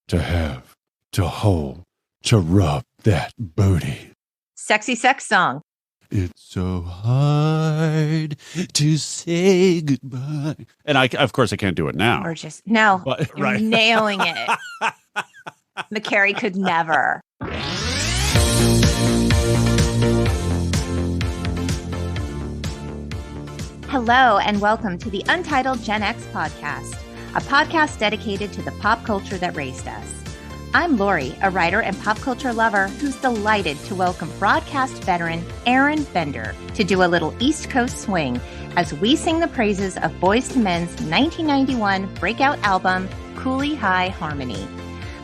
to have, to hold, to rub that booty. Sexy sex song. It's so hard to say goodbye. And of course, I can't do it now. Or just, no, But, you're right. nailing it. McCary could never. Hello, and welcome to the Untitled Gen X podcast, a podcast dedicated to the pop culture that raised us. I'm Lori, a writer and pop culture lover who's delighted to welcome broadcast veteran Aron Bender to do a little East Coast swing as we sing the praises of Boyz II Men's 1991 breakout album, Cooleyhighharmony.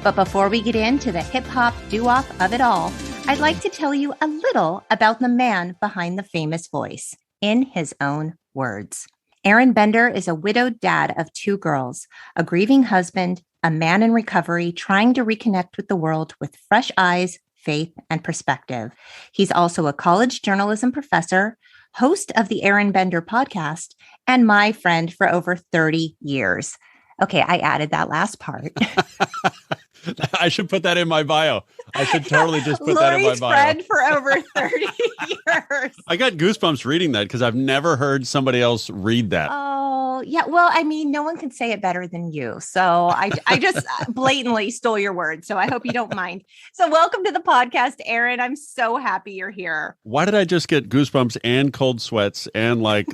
But before we get into the hip-hop doo-wop of it all, I'd like to tell you a little about the man behind the famous voice, in his own words. Aron Bender is a widowed dad of two girls, a grieving husband, a man in recovery trying to reconnect with the world with fresh eyes, faith, and perspective. He's also a college journalism professor, host of the Aron Bender podcast, and my friend for over 30 years. Okay, I added that last part. I should put that in my bio. I should totally just put that in my Lori's bio. friend for over 30 years. I got goosebumps reading that because I've never heard somebody else read that. Oh, yeah. Well, I mean, no one can say it better than you. So I just blatantly stole your words. So I hope you don't mind. So welcome to the podcast, Aron. I'm so happy you're here. Why did I just get goosebumps and cold sweats and like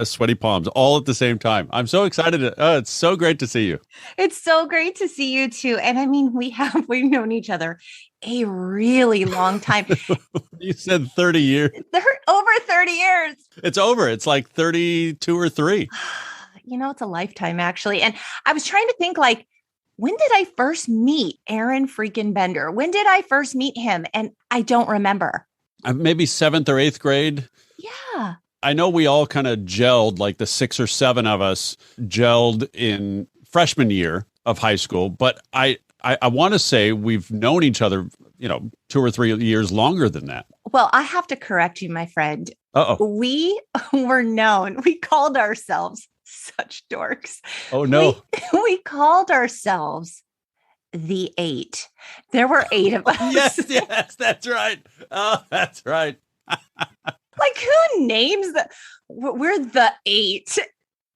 sweaty palms all at the same time? I'm so excited. It's so great to see you. It's so great to see you too. And I mean, we've known each other a really long time. You said 30 years. Over 30 years. It's over. It's like 32 or 3. You know, it's a lifetime actually. And I was trying to think like, when did I first meet Aron freaking Bender? When did I first meet him? And I don't remember. Maybe 7th or 8th grade. Yeah. I know we all kind of gelled, like the 6 or 7 of us gelled in freshman year of high school. But I want to say we've known each other, 2 or 3 years longer than that. Well, I have to correct you, my friend. Uh-oh. We were known. We called ourselves such dorks. Oh, no. We called ourselves the 8. There were 8 of us. Yes, that's right. Oh, that's right. Like, who names the? We're the 8.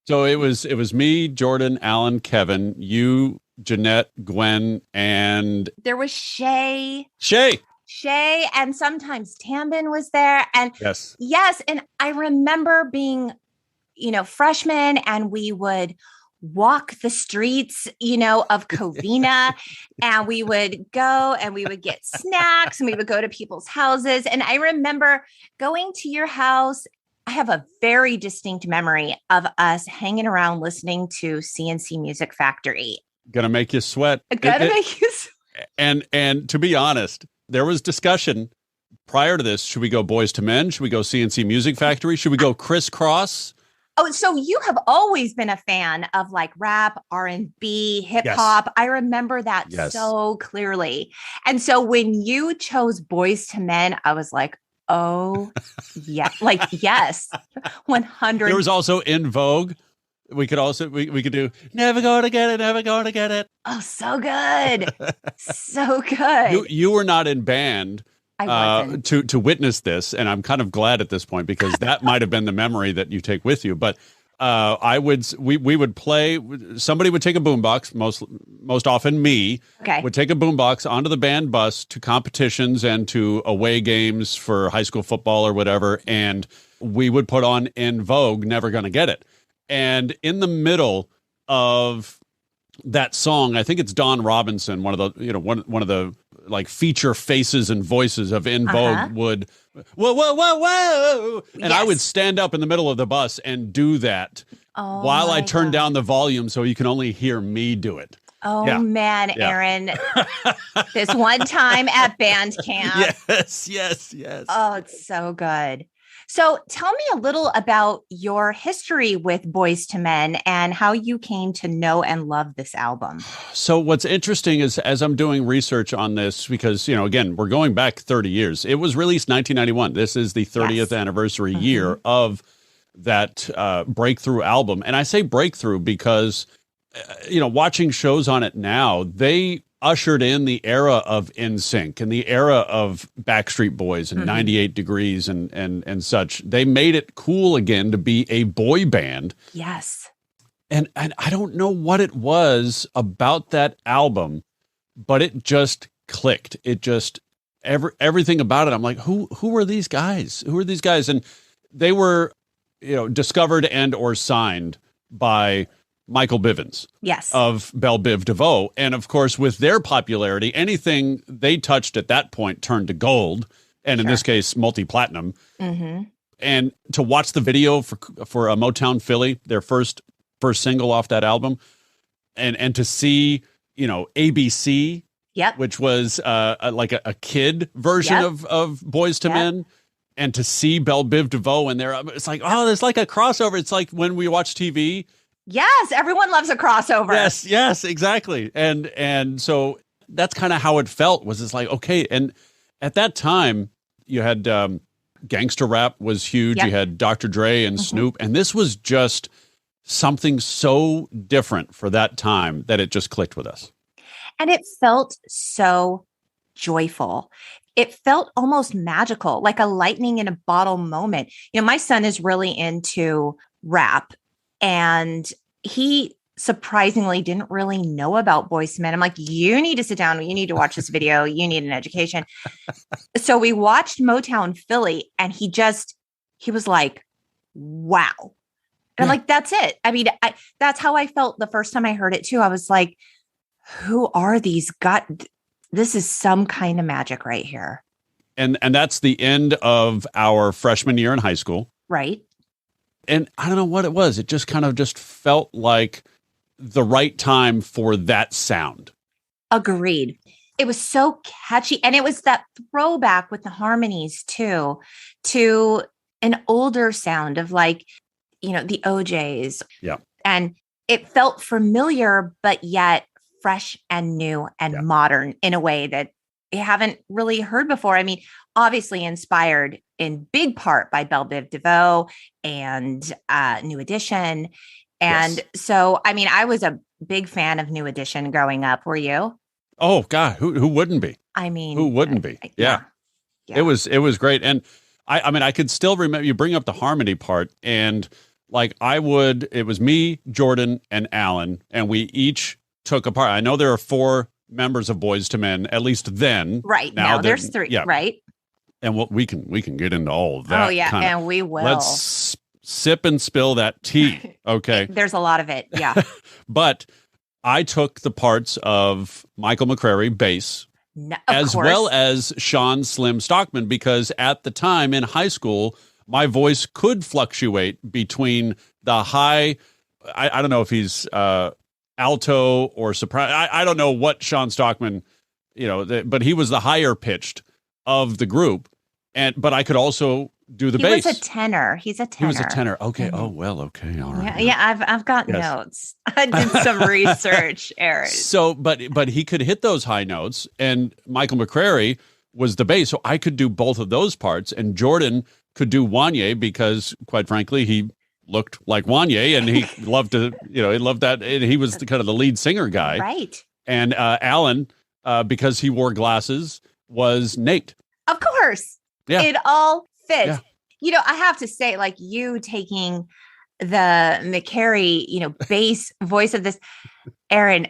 So it was me, Jordan, Alan, Kevin, you, Jeanette, Gwen, and there was Shay, and sometimes Tambin was there. And yes. And I remember being, freshmen, and we would walk the streets, of Covina, and we would go and we would get snacks and we would go to people's houses. And I remember going to your house. I have a very distinct memory of us hanging around listening to CNC Music Factory. Gonna make you sweat. Make you sweat. And to be honest, there was discussion prior to this. Should we go Boyz II Men? Should we go CNC Music Factory? Should we go Crisscross? Oh, so you have always been a fan of like rap, R&B, hip hop. Yes. I remember that so clearly. And so when you chose Boyz II Men, I was like, oh, yeah, like, yes, 100. There was also In Vogue. We could also, we could do Never Gonna Get It, Never Gonna Get It. Oh, so good. So good. You were not in band I wasn't. To witness this. And I'm kind of glad at this point because that might have been the memory that you take with you. But we would play, somebody would take a boombox, most often me, would take a boombox onto the band bus to competitions and to away games for high school football or whatever. And we would put on In Vogue, Never Gonna Get It. And in the middle of that song, I think it's Don Robinson, one of the, one of the like feature faces and voices of In Vogue would, whoa. And I would stand up in the middle of the bus and do that while I turned down the volume so you can only hear me do it. Oh, man, Aron. This one time at band camp. Yes. Oh, it's so good. So tell me a little about your history with Boyz II Men and how you came to know and love this album. So what's interesting is as I'm doing research on this, because, again, we're going back 30 years. It was released 1991. This is the 30th anniversary year of that breakthrough album. And I say breakthrough because watching shows on it now, they ushered in the era of NSYNC and the era of Backstreet Boys and 98 Degrees and such. They made it cool again to be a boy band. Yes. And I don't know what it was about that album, but it just clicked. It just everything about it. I'm like, who are these guys? Who are these guys? And they were, discovered and or signed by Michael Bivins, yes, of Belle Biv DeVoe. And of course, with their popularity, anything they touched at that point turned to gold. And in this case, multi-platinum. Mm-hmm. And to watch the video for a Motown Philly, their first single off that album, and to see, ABC, which was like a kid version of Boyz II Men, and to see Belle Biv DeVoe in there, it's like, oh, there's like a crossover. It's like when we watch TV. Yes, everyone loves a crossover. Yes, exactly. And so that's kind of how it felt, was it's like, okay. And at that time, you had gangster rap was huge. You had Dr. Dre and Snoop. And this was just something so different for that time that it just clicked with us. And it felt so joyful. It felt almost magical, like a lightning in a bottle moment. My son is really into rap. And he surprisingly didn't really know about Boyz II Men. I'm like, you need to sit down. You need to watch this video. You need an education. So we watched Motown Philly, and he was like, wow. And I'm like, that's it. I mean, that's how I felt the first time I heard it too. I was like, who are these guys? This is some kind of magic right here. And that's the end of our freshman year in high school. Right. And I don't know what it was. It just kind of just felt like the right time for that sound. Agreed. It was so catchy. And it was that throwback with the harmonies too, to an older sound of like, the OJs. Yeah. And it felt familiar, but yet fresh and new and modern in a way that you haven't really heard before. I mean, obviously inspired in big part by Belle Biv DeVoe and New Edition. And so, I mean, I was a big fan of New Edition growing up. Were you? Oh God, who wouldn't be? I mean, who wouldn't be? Yeah. It was great. And I mean, I could still remember, you bring up the harmony part, and like it was me, Jordan, and Alan, and we each took a part. I know there are 4 members of Boyz II Men, at least then. Right. Now there's 3, right? And we can get into all of that. Oh yeah, and we will. Let's sip and spill that tea. Okay. There's a lot of it. Yeah. But I took the parts of Michael McCary, bass, as well as Sean Slim Stockman, because at the time in high school, my voice could fluctuate between the high, I don't know if he's alto or soprano. I don't know what Sean Stockman, but he was the higher pitched of the group. But I could also do the bass. He was a tenor. He's a tenor. He was a tenor. Okay. Mm-hmm. Oh, well, okay. All right. Yeah. I've got notes. I did some research, Aaron. So, but he could hit those high notes, and Michael McCary was the bass. So I could do both of those parts, and Jordan could do Wanye because, quite frankly, he looked like Wanye, and he loved to, he loved that. And he was kind of the lead singer guy. Right. And Alan, because he wore glasses, was Nate. Of course. Yeah. It all fits. Yeah. I have to say, like, you taking the McCary, bass voice of this, Aaron,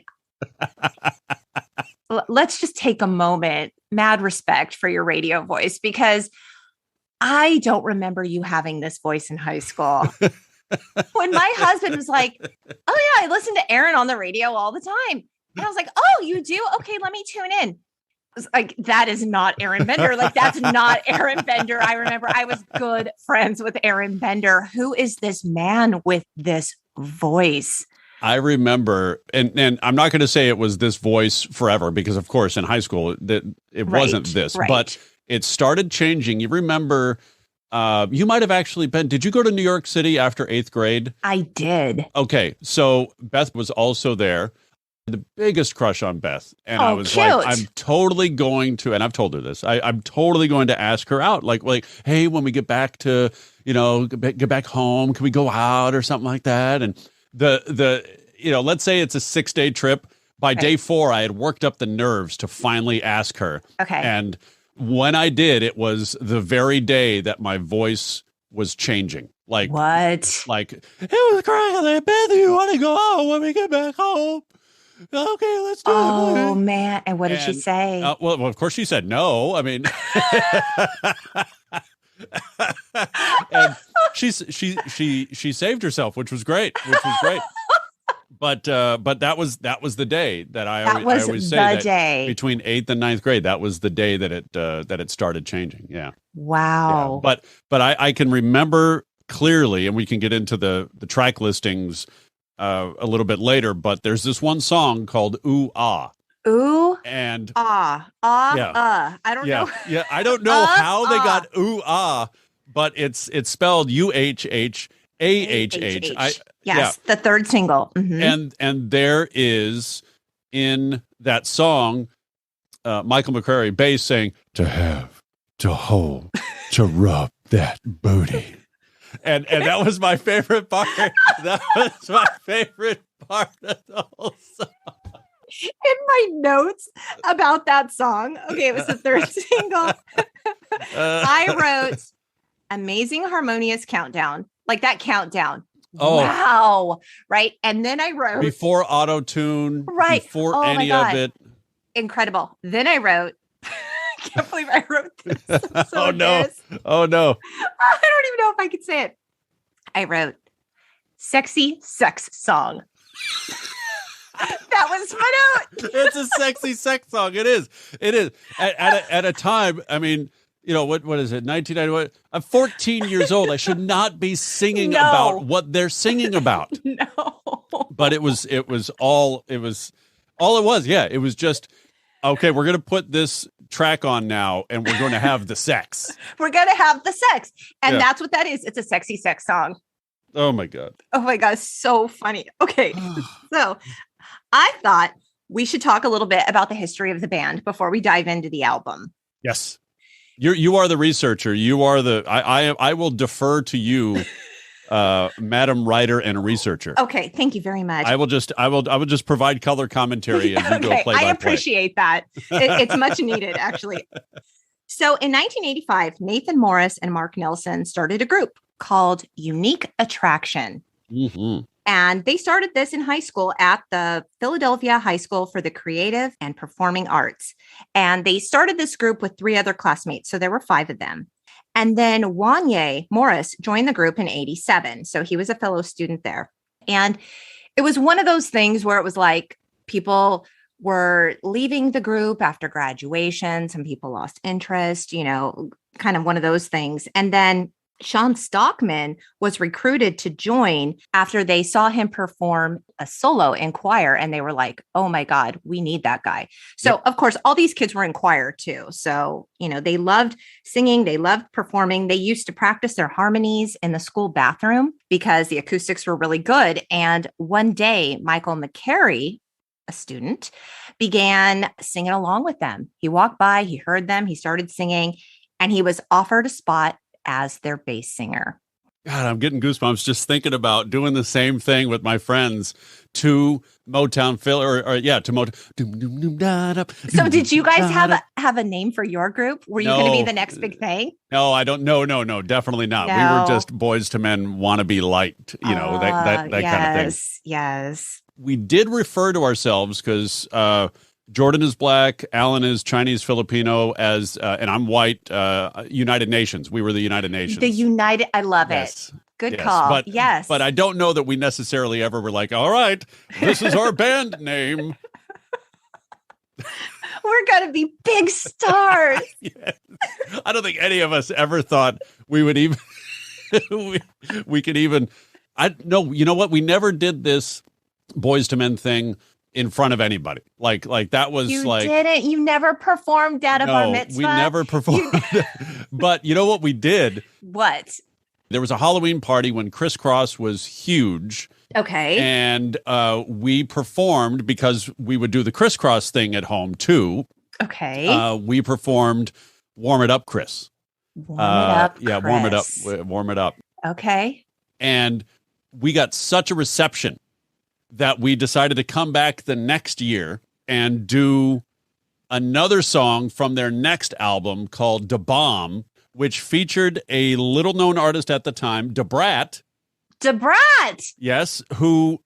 let's just take a moment, mad respect for your radio voice, because I don't remember you having this voice in high school. When my husband was like, oh yeah, I listen to Aaron on the radio all the time. And I was like, oh, you do? Okay, let me tune in. I was like, that is not Aron Bender. Like, that's not Aron Bender. I remember I was good friends with Aron Bender. Who is this man with this voice? I remember, and I'm not going to say it was this voice forever, because of course in high school it wasn't this, but it started changing. You remember, you might have actually been, did you go to New York City after 8th grade? I did. Okay. So Beth was also there. The biggest crush on Beth. And I was cute. like, I'm totally going to, and I've told her this, I'm totally going to ask her out. Like, hey, when we get back to, get back home, can we go out or something like that? And let's say it's a 6-day trip. By day 4, I had worked up the nerves to finally ask her. Okay. And when I did, it was the very day that my voice was changing. Like what? Like, it was crazy. Beth, you want to go home when we get back home? Okay, let's do it. Oh man! And what did she say? Well, of course she said no. I mean, and she saved herself, which was great. But that was the day that I always say that day between 8th and 9th grade, that was the day that it started changing. Yeah. Wow. Yeah. But I can remember clearly, and we can get into the track listings a little bit later, but there's this one song called Ooh Ah. Ooh and Ah. I don't know. Yeah, I don't know how they got Ooh Ah, but it's spelled UHHAHH. Yes, the third single. Mm-hmm. And there is in that song Michael McCary bass saying, to have, to hold, to rub that booty. And that was my favorite part. That was my favorite part of the whole song. In my notes about that song, okay, it was the third single. I wrote Amazing Harmonious Countdown, like that countdown. Oh, wow. Right. And then I wrote before auto-tune, right, before any of it. Incredible. Then I wrote, I can't believe I wrote this. So Oh no. I don't even know if I could say it. I wrote Sexy Sex Song. That was my note. It's a sexy sex song. It is. At a time, I mean, what is it? 1991. I'm 14 years old. I should not be singing about what they're singing about. No. But it was all it was. Yeah. It was just, okay, we're going to put this track on now and we're going to have the sex. We're going to have the sex. And that's what that is. It's a sexy sex song. Oh my God. Oh my God. So funny. Okay. So I thought we should talk a little bit about the history of the band before we dive into the album. Yes. You are the researcher. You are I will defer to you, Madam Writer and Researcher. Okay, thank you very much. I will just provide color commentary as you go play by play. I appreciate that. It's much needed, actually. So in 1985, Nathan Morris and Mark Nelson started a group called Unique Attraction. Mm-hmm. And they started this in high school at the Philadelphia High School for the Creative and Performing Arts. And they started this group with 3 other classmates. So there were 5 of them. And then Wanye Morris joined the group in 87. So he was a fellow student there. And it was one of those things where it was like people were leaving the group after graduation. Some people lost interest, kind of one of those things. And then Sean Stockman was recruited to join after they saw him perform a solo in choir. And they were like, oh my God, we need that guy. So Of course, all these kids were in choir too. So, they loved singing. They loved performing. They used to practice their harmonies in the school bathroom because the acoustics were really good. And one day, Michael McCary, a student, began singing along with them. He walked by, he heard them, he started singing, and he was offered a spot as their bass singer. God, I'm getting goosebumps just thinking about doing the same thing with my friends to Motown Philly, to Motown. So did you guys have a name for your group? Were you going to be the next big thing? No, I don't. No, definitely not. No. We were just Boyz II Men wannabe light, that kind of thing. Yes. We did refer to ourselves because Jordan is black, Alan is Chinese Filipino, and I'm white. United Nations. We were the United Nations. I love it. Good call. But I don't know that we necessarily ever were like, all right, this is our band name. We're gonna be big stars. Yes. I don't think any of us ever thought we would even we could even. No, you know what? We never did this Boyz II Men thing in front of anybody. Like that was you didn't. You never performed at a bar mitzvah. We never performed. But you know what we did? What? There was a Halloween party when Criss Cross was huge. Okay. And we performed because we would do the Criss Cross thing at home too. Okay. We performed Warm It Up, Chris. Warm It Up, yeah, Chris. Warm It Up. Okay. And we got such a reception that we decided to come back the next year and do another song from their next album called Da Bomb, which featured a little-known artist at the time, Da Brat. Da Brat! Yes, who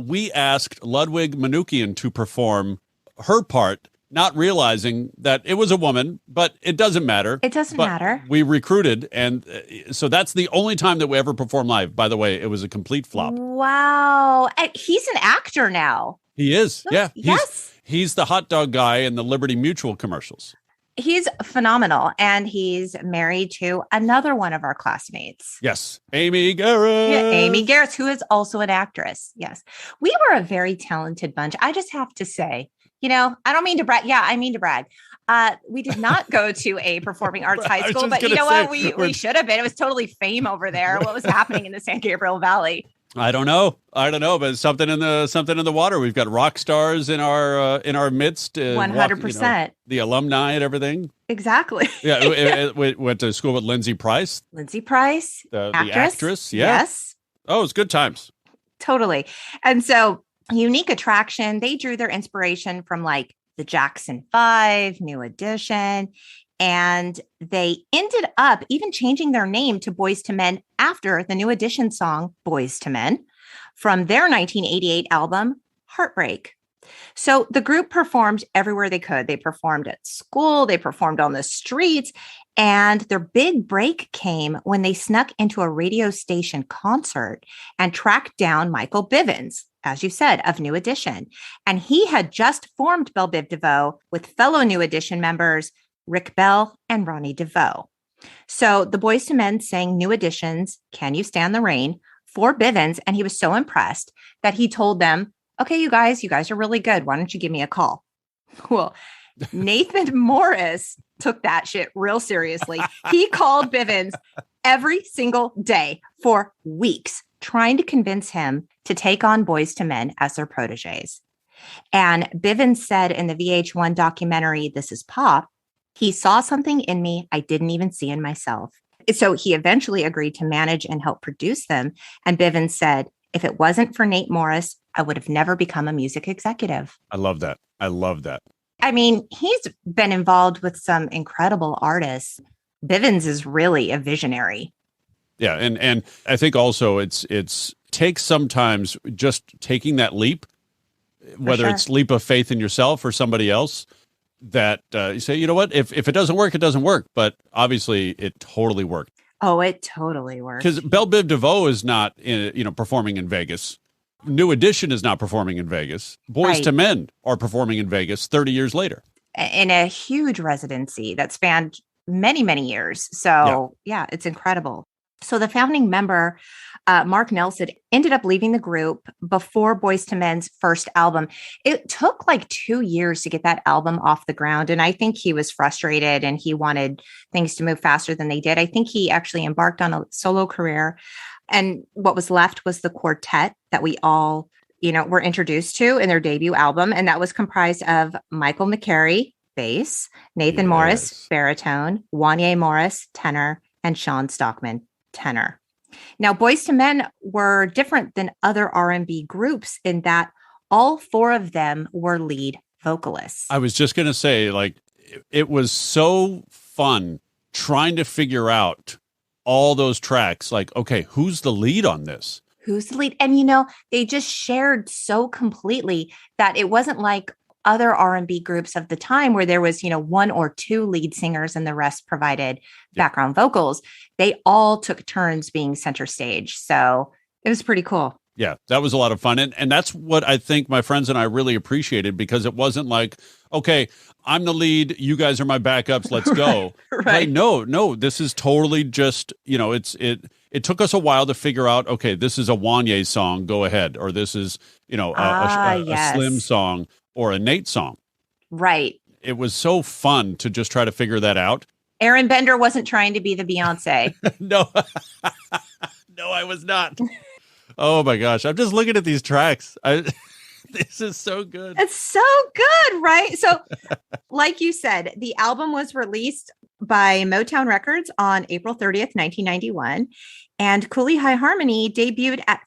we asked Ludwig Manoukian to perform her part, not realizing that it was a woman, but it doesn't matter. It doesn't matter. We recruited, and so that's the only time that we ever performed live. By the way, it was a complete flop. Wow. He's an actor now. He is, yeah. Yes. He's the hot dog guy in the Liberty Mutual commercials. He's phenomenal, and he's married to another one of our classmates. Yes, Amy Garrett. Yeah, Amy Garrett, who is also an actress. Yes. We were a very talented bunch. I just have to say, I don't mean to brag. Yeah, I mean to brag. We did not go to a performing arts high school, but you know what? We should have been. It was totally fame over there. What was happening in the San Gabriel Valley? I don't know, but something in the water. We've got rock stars in our midst. 100%. The alumni and everything. Exactly. Yeah, we went to school with Lindsay Price. Lindsay Price, the actress. Yeah. Yes. Oh, it was good times. Totally. And so, unique attraction. They drew their inspiration from like the Jackson 5, New Edition. And they ended up even changing their name to Boyz II Men after the New Edition song, Boyz II Men, from their 1988 album, Heartbreak. So the group performed everywhere they could. They performed at school, they performed on the streets, and their big break came when they snuck into a radio station concert and tracked down Michael Bivins, as you said, of New Edition. And he had just formed Belle Biv DeVoe with fellow New Edition members, Rick Bell and Ronnie DeVoe. So the Boyz II Men sang New Edition's Can You Stand the Rain for Bivins, and he was so impressed that he told them, okay, you guys are really good. Why don't you give me a call? Well, Nathan Morris took that shit real seriously. He called Bivins every single day for weeks, trying to convince him to take on Boyz II Men as their proteges. And Bivins said in the VH1 documentary, This Is Pop, he saw something in me I didn't even see in myself. So he eventually agreed to manage and help produce them. And Bivins said, if it wasn't for Nate Morris, I would have never become a music executive. I love that. I mean, he's been involved with some incredible artists. Bivins is really a visionary. Yeah. And I think also it's takes sometimes just taking that leap, whether it's leap of faith in yourself or somebody else, that you say, you know what, if it doesn't work, it doesn't work. But obviously it totally worked. Oh, it totally worked. Because Belle Biv DeVoe is not, performing in Vegas. New Edition is not performing in Vegas. Boyz II Men are performing in Vegas 30 years later. In a huge residency that spanned many, many years. So yeah, it's incredible. So the founding member, Mark Nelson, ended up leaving the group before Boyz II Men's first album. It took like 2 years to get that album off the ground. And I think he was frustrated and he wanted things to move faster than they did. I think he actually embarked on a solo career. And what was left was the quartet that we all, were introduced to in their debut album. And that was comprised of Michael McCary, bass, Nathan Morris, baritone, Wanya Morris, tenor, and Sean Stockman, tenor. Now, Boyz II Men were different than other R&B groups in that all four of them were lead vocalists. I was just going to say, it was so fun trying to figure out all those tracks. Like, okay, who's the lead on this? Who's the lead? And, they just shared so completely that it wasn't like other R&B groups of the time where there was, one or two lead singers and the rest provided background vocals. They all took turns being center stage. So it was pretty cool. Yeah, that was a lot of fun. And that's what I think my friends and I really appreciated, because it wasn't like, okay, I'm the lead, you guys are my backups, let's go. Right. Like, no, this is totally just, it took us a while to figure out, okay, this is a Wanya song, go ahead. Or this is, a Slim song or a Nate song. Right. It was so fun to just try to figure that out. Aron Bender wasn't trying to be the Beyonce. No, I was not. Oh my gosh. I'm just looking at these tracks. This is so good. It's so good, right? So like you said, the album was released by Motown Records on April 30th, 1991. And Cooleyhighharmony debuted at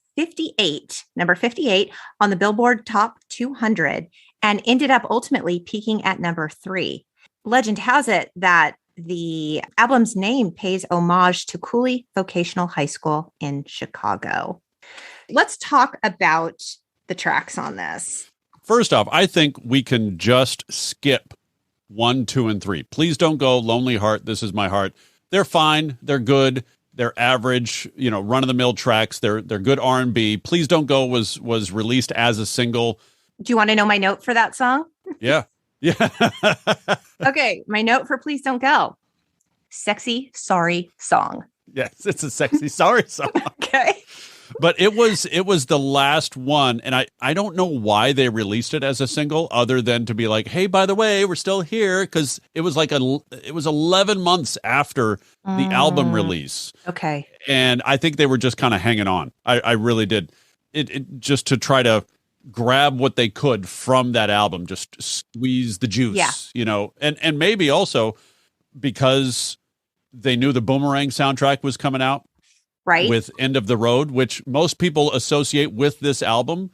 number 58 on the Billboard Top 200 and ended up ultimately peaking at number 3. Legend has it that the album's name pays homage to Cooley Vocational High School in Chicago. Let's talk about the tracks on this. First off, I think we can just skip 1, 2, and 3. Please Don't Go, Lonely Heart, This Is My Heart. They're fine. They're good. They're average, run-of-the-mill tracks. They're good R&B. Please Don't Go was released as a single. Do you want to know my note for that song? Yeah. Yeah. Okay. My note for Please Don't Go. Sexy, sorry song. Yes, it's a sexy, sorry song. Okay. But it was the last one, and I don't know why they released it as a single, other than to be like, hey, by the way, we're still here, because it was 11 months after the album release. Okay. And I think they were just kind of hanging on. I really did. It just to try to grab what they could from that album, just squeeze the juice, and maybe also because they knew the Boomerang soundtrack was coming out. Right. With End of the Road, which most people associate with this album,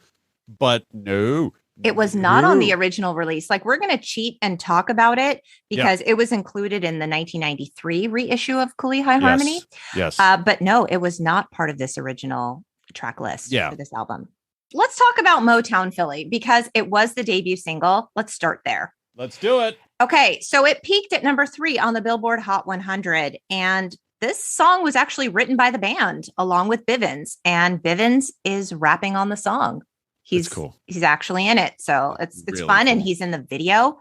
but no. It was not on the original release. Like, we're going to cheat and talk about it because it was included in the 1993 reissue of Cooleyhighharmony. Yes. But no, it was not part of this original track list for this album. Let's talk about Motown Philly because it was the debut single. Let's start there. Let's do it. Okay. So it peaked at number 3 on the Billboard Hot 100. And this song was actually written by the band along with Bivens, and Bivens is rapping on the song. He's cool. He's actually in it. So it's really fun. Cool. And he's in the video.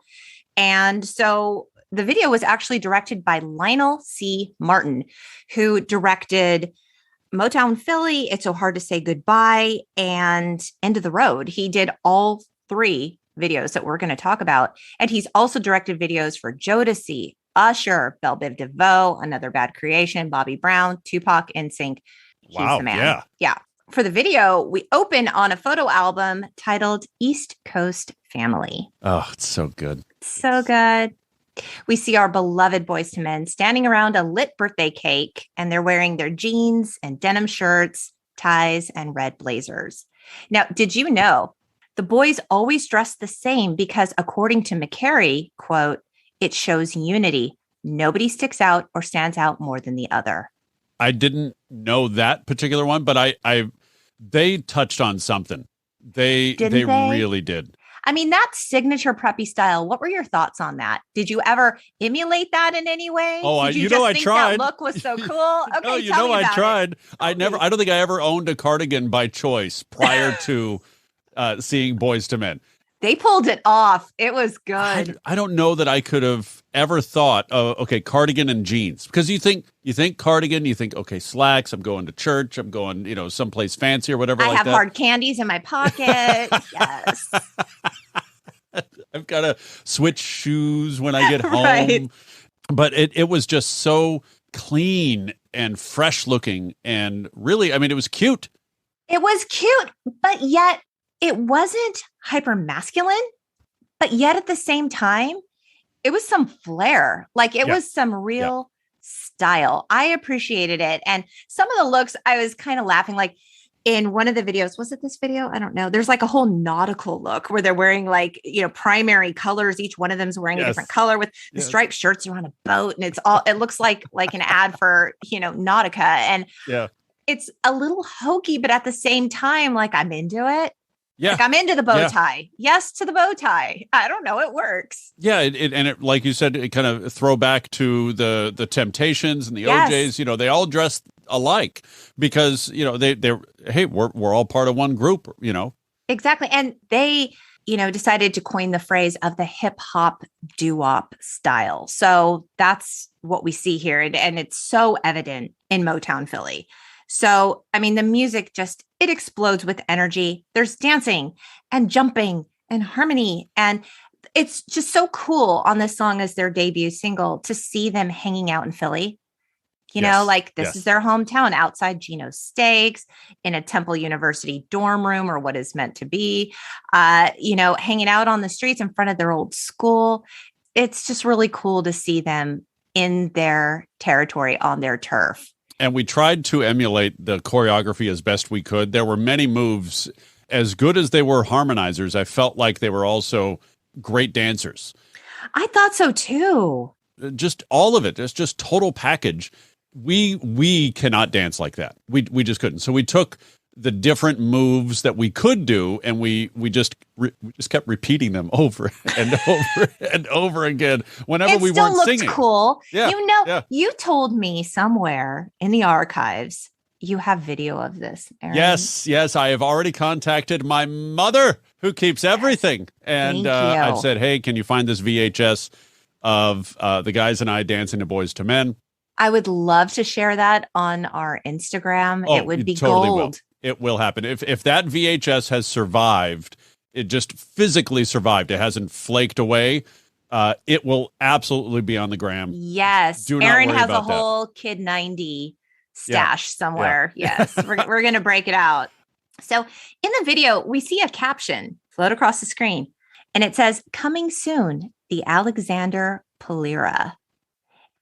And so the video was actually directed by Lionel C. Martin, who directed Motown Philly, It's So Hard to Say Goodbye, and End of the Road. He did all 3 videos that we're going to talk about. And he's also directed videos for Jodeci, Usher, Belle Biv DeVoe, Another Bad Creation, Bobby Brown, Tupac, NSYNC. He's the man. Yeah. For the video, we open on a photo album titled East Coast Family. Oh, it's so good. So good. We see our beloved Boyz II Men standing around a lit birthday cake, and they're wearing their jeans and denim shirts, ties, and red blazers. Now, did you know the boys always dress the same because, according to McCary, quote, it shows unity. Nobody sticks out or stands out more than the other. I didn't know that particular one, but they touched on something. They really did. I mean, that signature preppy style. What were your thoughts on that? Did you ever emulate that in any way? Oh, I tried. That look was so cool. Okay, I tried. I don't think I ever owned a cardigan by choice prior to seeing Boyz II Men. They pulled it off. It was good. I don't know that I could have ever thought, okay, cardigan and jeans, because you think cardigan, you think, okay, slacks. I'm going to church. I'm going, someplace fancy or whatever. I have hard candies in my pocket. Yes. I've got to switch shoes when I get home. But it was just so clean and fresh looking, and really, I mean, it was cute. It was cute, but yet it wasn't hyper masculine, but yet at the same time, it was some flair. Like it was some real style. I appreciated it. And some of the looks, I was kind of laughing, like in one of the videos, was it this video? I don't know. There's like a whole nautical look where they're wearing like, primary colors. Each one of them's wearing a different color with the striped shirts. You're on a boat and it looks like an ad for, Nautica. And it's a little hokey, but at the same time, like I'm into it. Yeah. Like I'm into the bow tie. Yes to the bow tie. I don't know. It works. Yeah. It like you said, it kind of throw back to the Temptations and the OJs. They all dress alike because, we're all part of one group, Exactly. And they, decided to coin the phrase of the hip hop doo-wop style. So that's what we see here. And it's so evident in Motown Philly. So, I mean, the music it explodes with energy. There's dancing and jumping and harmony. And it's just so cool on this song as their debut single to see them hanging out in Philly. This is their hometown outside Geno's Steaks in a Temple University dorm room or what is meant to be, hanging out on the streets in front of their old school. It's just really cool to see them in their territory on their turf. And we tried to emulate the choreography as best we could. There were many moves. As good as they were harmonizers, I felt like they were also great dancers. I thought so too. Just all of it. It's just total package. We cannot dance like that. We just couldn't. So we took the different moves that we could do, and we just kept repeating them over and over and over again whenever we weren't singing. It still looked cool. Yeah. You told me somewhere in the archives you have video of this, Aron. Yes. I have already contacted my mother, who keeps everything, and I've said, "Hey, can you find this VHS of the guys and I dancing to Boyz II Men?" I would love to share that on our Instagram. Oh, it would be totally gold. Will. It will happen. If that VHS has survived, it just physically survived. It hasn't flaked away. It will absolutely be on the gram. Yes. Aron has a whole Kid 90 stash somewhere. Yeah. Yes. We're going to break it out. So in the video, we see a caption float across the screen, and it says, "Coming soon, the Alexander Polira."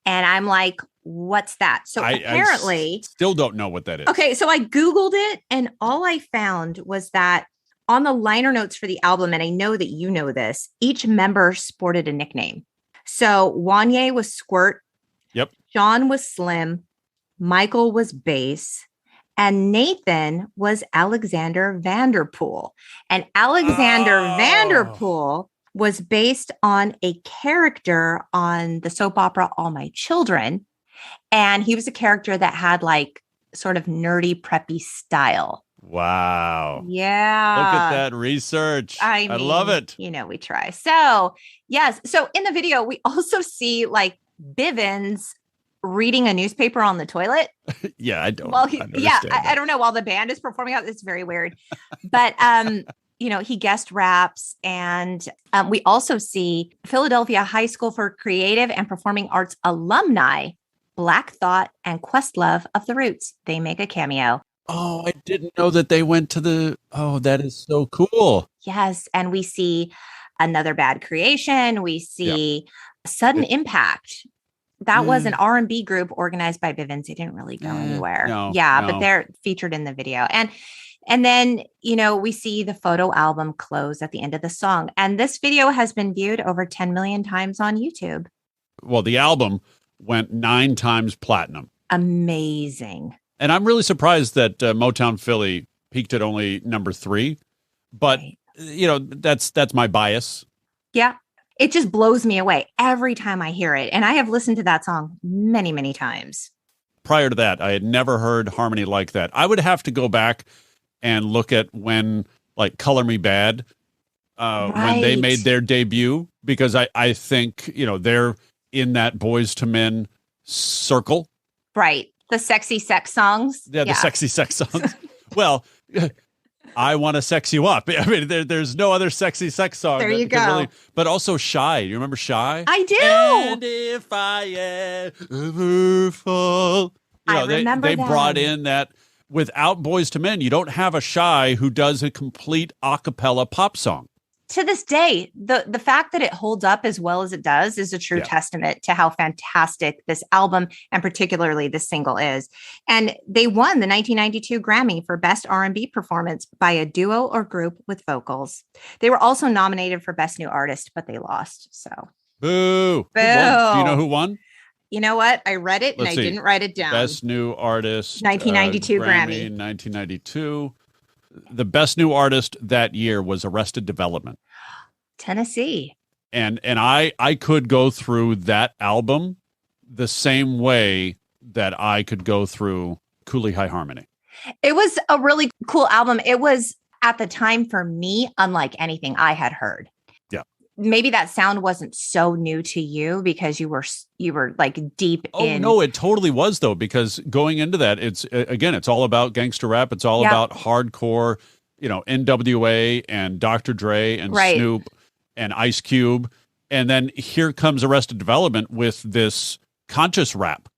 And I'm like, what's that? So apparently, I still don't know what that is. Okay, so I Googled it, and all I found was that on the liner notes for the album, and I know that you know this, each member sported a nickname. So Wanye was Squirt. Yep. John was Slim. Michael was Bass. And Nathan was Alexander Vanderpool. And Alexander Vanderpool was based on a character on the soap opera All My Children. And he was a character that had like sort of nerdy, preppy style. Wow. Yeah. Look at that research. I love it. We try. So, yes. So in the video, we also see like Bivens reading a newspaper on the toilet. Yeah, I don't. Well, I don't know. While the band is performing out, it's very weird. But, he guest raps. And we also see Philadelphia High School for Creative and Performing Arts alumni, Black Thought and Questlove of the Roots. They make a cameo. Oh, I didn't know that they went to that is so cool. Yes. And we see Another Bad Creation. We see Sudden Impact. That was an R&B group organized by Bivens. They didn't really go anywhere. But they're featured in the video. And then, we see the photo album close at the end of the song. And this video has been viewed over 10 million times on YouTube. Well, the album went 9 times platinum. Amazing. And I'm really surprised that Motown Philly peaked at only number 3. But, that's my bias. Yeah. It just blows me away every time I hear it. And I have listened to that song many, many times. Prior to that, I had never heard harmony like that. I would have to go back and look at when, like, Color Me Bad, when they made their debut, because I think, they're in that Boyz II Men circle. Right. The sexy sex songs. Yeah, the sexy sex songs. Well, I Want to Sex You Up. I mean, there's no other sexy sex song. There you go. But also Shy. You remember Shy? I do. And if I ever fall. I remember they that. brought in that. Without Boyz II Men, you don't have a Shy who does a complete a cappella pop song. To this day, the fact that it holds up as well as it does is a true testament to how fantastic this album and particularly this single is. And they won the 1992 Grammy for Best R&B Performance by a Duo or Group with Vocals. They were also nominated for Best New Artist, but they lost. So, boo! Boo! Who won? Do you know who won? You know what? I read it and I didn't write it down. Best New Artist. 1992 Grammy. 1992. The best new artist that year was Arrested Development. Tennessee. And I could go through that album the same way that I could go through Cooleyhighharmony. It was a really cool album. It was, at the time for me, unlike anything I had heard. Maybe that sound wasn't so new to you because you were like deep in. Oh no, it totally was though, because going into that, it's all about gangster rap. It's all about hardcore, NWA and Dr. Dre and Snoop and Ice Cube. And then here comes Arrested Development with this conscious rap.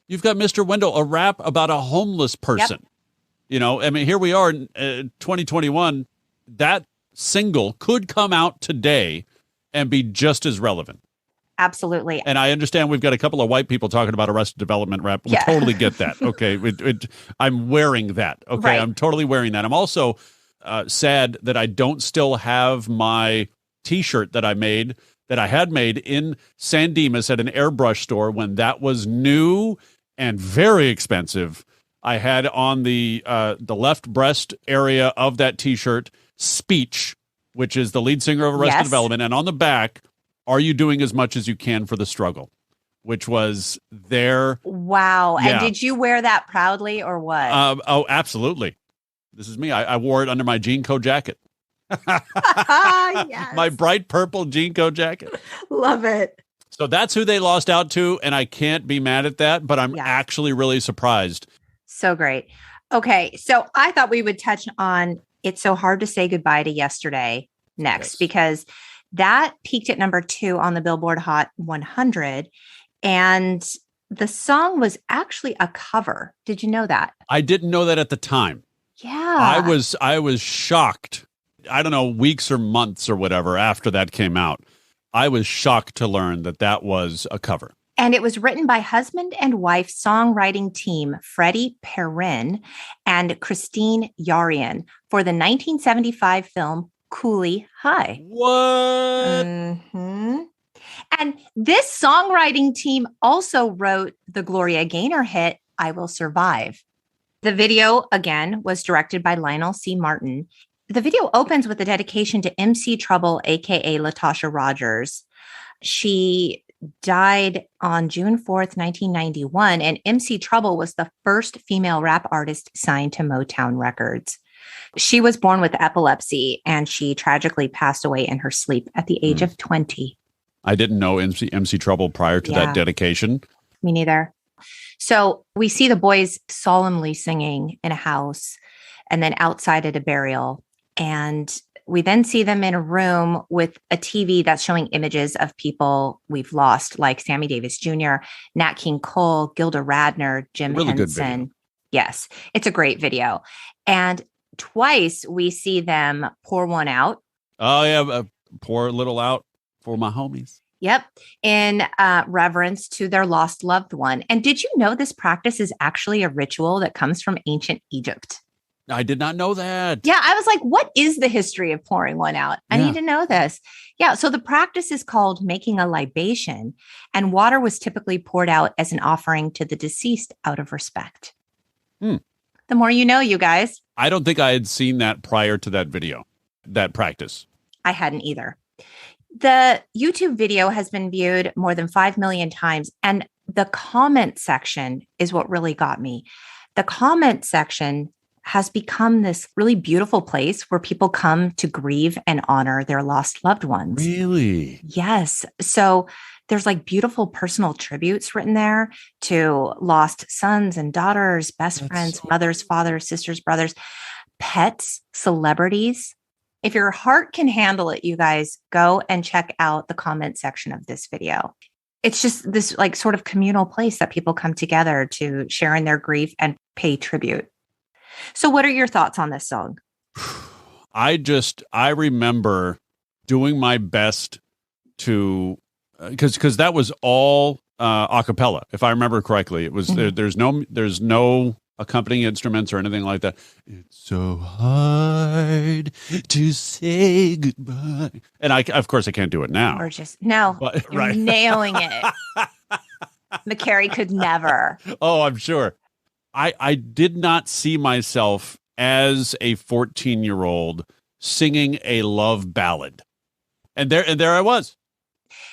You've got Mr. Wendell, a rap about a homeless person. Here we are in 2021. That single could come out today and be just as relevant. absolutely. And I understand we've got a couple of white people talking about Arrested Development rap. We totally get that. Okay. I'm wearing that. Okay. Right. I'm totally wearing that. I'm also sad that I don't still have my T-shirt that I had made in San Dimas at an airbrush store when that was new and very expensive. I had on the left breast area of that T-shirt, Speech, which is the lead singer of Arrested Development, and on the back, are you doing as much as you can for the struggle? Which was their... Wow. Yeah. And did you wear that proudly or what? Oh, absolutely. This is me. I wore it under my jean coat jacket. Yes. My bright purple jean coat jacket. Love it. So that's who they lost out to, and I can't be mad at that, but I'm actually really surprised. So great. Okay, so I thought we would touch on It's So Hard to Say Goodbye to Yesterday next, because that peaked at number 2 on the Billboard Hot 100, and the song was actually a cover. Did you know that? I didn't know that at the time. Yeah. I was shocked. I don't know, weeks or months or whatever after that came out. I was shocked to learn that that was a cover. And it was written by husband and wife songwriting team Freddie Perrin and Christine Yarian for the 1975 film Cooley High. What? Mm-hmm. And this songwriting team also wrote the Gloria Gaynor hit, I Will Survive. The video, again, was directed by Lionel C. Martin. The video opens with a dedication to MC Trouble, a.k.a. Latasha Rogers. She died on June 4th, 1991, and MC Trouble was the first female rap artist signed to Motown Records. She was born with epilepsy, and she tragically passed away in her sleep at the age of 20. I didn't know MC Trouble prior to that dedication. Me neither. So we see the boys solemnly singing in a house and then outside at a burial. And we then see them in a room with a TV that's showing images of people we've lost, like Sammy Davis Jr., Nat King Cole, Gilda Radner, Jim Henson. Yes, it's a great video. And twice we see them pour one out. Oh, yeah. Pour a little out for my homies. Yep. In reverence to their lost loved one. And did you know this practice is actually a ritual that comes from ancient Egypt? I did not know that. Yeah. I was like, what is the history of pouring one out? I need to know this. Yeah. So the practice is called making a libation, and water was typically poured out as an offering to the deceased out of respect. The more you know, you guys. I don't think I had seen that prior to that video, that practice. I hadn't either. The YouTube video has been viewed more than 5 million times, and the comment section is what really got me. The comment section has become this really beautiful place where people come to grieve and honor their lost loved ones. Really? Yes. So there's like beautiful personal tributes written there to lost sons and daughters, best friends, mothers, fathers, sisters, brothers, pets, celebrities. If your heart can handle it, you guys, go and check out the comment section of this video. It's just this like sort of communal place that people come together to share in their grief and pay tribute. So what are your thoughts on this song? I remember doing my best to, because that was all a cappella, if I remember correctly. It was there's no accompanying instruments or anything like that. It's so hard to say goodbye. And of course I can't do it now. Or just no, but, you're nailing it. McCary could never. Oh, I'm sure. I did not see myself as a 14-year-old singing a love ballad. And there I was.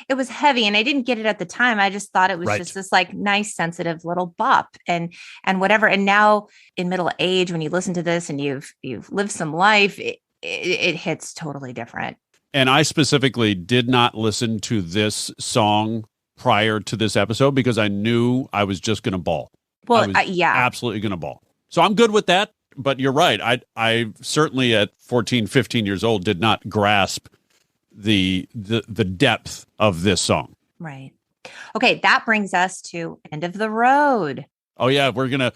It was heavy, and I didn't get it at the time. I just thought it was just this like nice, sensitive little bop and whatever. And now in middle age, when you listen to this and you've lived some life, it hits totally different. And I specifically did not listen to this song prior to this episode because I knew I was just going to bawl. Well, yeah, absolutely going to bawl. So I'm good with that. But you're right. I certainly at 14, 15 years old did not grasp the depth of this song. Right. Okay, that brings us to End of the Road. Oh yeah, we're gonna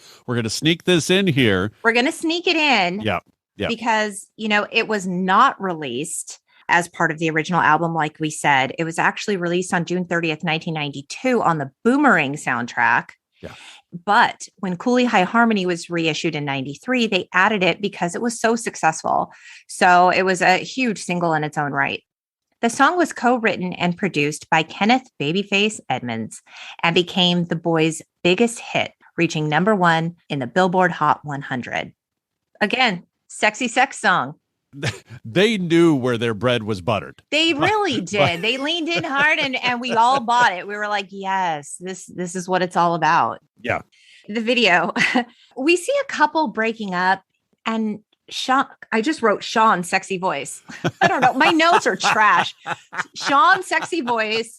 sneak this in here. We're gonna sneak it in. Yeah. Because it was not released as part of the original album, like we said. It was actually released on June 30th, 1992 on the Boomerang soundtrack. Yeah. But when Cooleyhighharmony was reissued in 93, they added it because it was so successful. So it was a huge single in its own right. The song was co-written and produced by Kenneth Babyface Edmonds and became the Boyz' biggest hit, reaching number 1 in the Billboard Hot 100. Again, sexy sex song. They knew where their bread was buttered. They really did. They leaned in hard and we all bought it. We were like, yes, this is what it's all about. Yeah. The video, we see a couple breaking up and Sean, I just wrote Sean sexy voice. I don't know. My notes are trash. Sean sexy voice.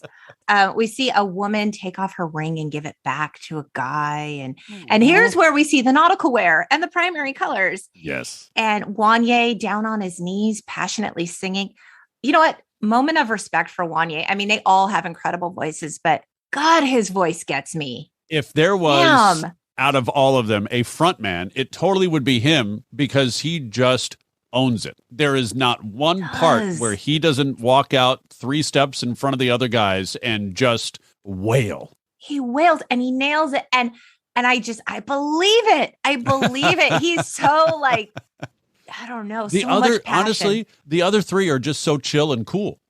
We see a woman take off her ring and give it back to a guy. And here's where we see the nautical wear and the primary colors. Yes. And Wanya down on his knees, passionately singing. You know what? Moment of respect for Wanya. I mean, they all have incredible voices, but God, his voice gets me. If there was, out of all of them, a front man, it totally would be him because he just owns it. There is not one part where he doesn't walk out 3 steps in front of the other guys and just wail. He wails and he nails it. And I believe it. I believe it. He's so like, I don't know. So much passion. Honestly, the other 3 are just so chill and cool.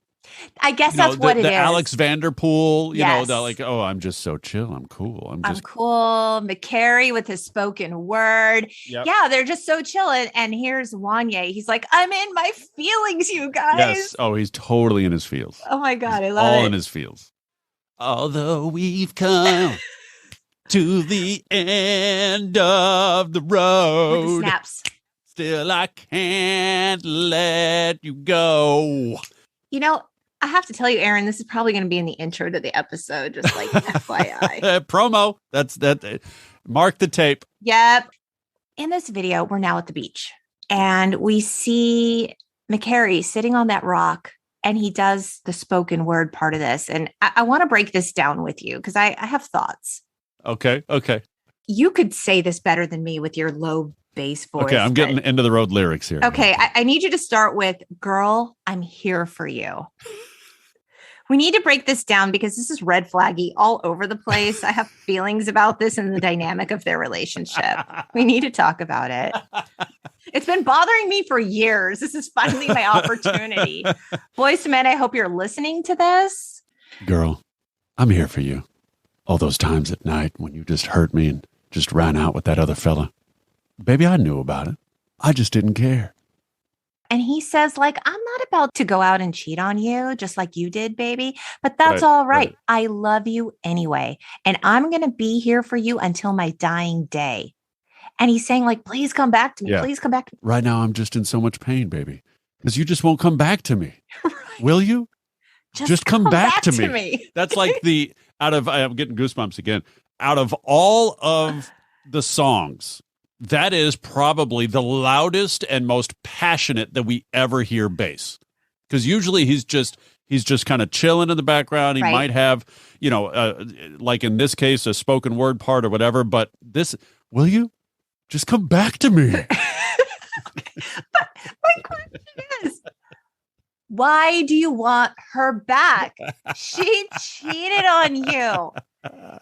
I guess that's what it is. The Alex Vanderpool, they're like, oh, I'm just so chill. I'm cool. I'm cool. McCary with his spoken word. Yep. Yeah, they're just so chill. And here's Wanya. He's like, I'm in my feelings, you guys. Yes. Oh, he's totally in his feels. Oh my God, I love it. All in his feels. Although we've come to the end of the road. With the snaps. Still I can't let you go. You know, I have to tell you, Aaron, this is probably going to be in the intro to the episode, just like FYI. Promo. That's that. Mark the tape. Yep. In this video, we're now at the beach and we see McCary sitting on that rock and he does the spoken word part of this. And I want to break this down with you because I have thoughts. Okay. You could say this better than me with your low bass voice. Okay, I'm getting end of the road lyrics here. Okay, I need you to start with, girl, I'm here for you. We need to break this down because this is red flaggy all over the place. I have feelings about this and the dynamic of their relationship. We need to talk about it. It's been bothering me for years. This is finally my opportunity. Boyz II Men, I hope you're listening to this. Girl, I'm here for you. All those times at night when you just hurt me and just ran out with that other fella. Baby, I knew about it. I just didn't care. And he says, like, I'm not about to go out and cheat on you, just like you did, baby. But that's all right. I love you anyway. And I'm going to be here for you until my dying day. And he's saying, like, please come back to me. Yeah. Please come back to me. Right now, I'm just in so much pain, baby. Because you just won't come back to me. Right. Will you? Just come back to me. That's like I'm getting goosebumps again. Out of all of the songs, that is probably the loudest and most passionate that we ever hear bass. Because usually he's just kind of chilling in the background. He might have, like in this case, a spoken word part or whatever. But this, will you just come back to me? But my question is, why do you want her back? She cheated on you.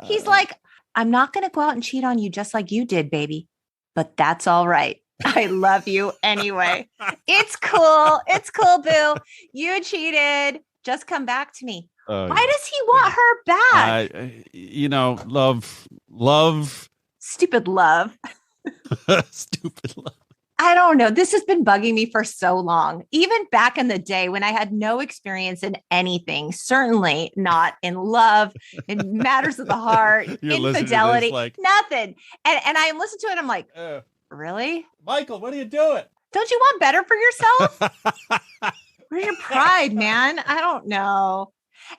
He's like, I'm not going to go out and cheat on you just like you did, baby. But that's all right. I love you anyway. It's cool. It's cool, boo. You cheated. Just come back to me. Why does he want her back? Love. Stupid love. Stupid love. I don't know. This has been bugging me for so long. Even back in the day when I had no experience in anything, certainly not in love, in matters of the heart, infidelity, nothing. And I listen to it. I'm like, really? Michael, what are you doing? Don't you want better for yourself? Where's your pride, man? I don't know.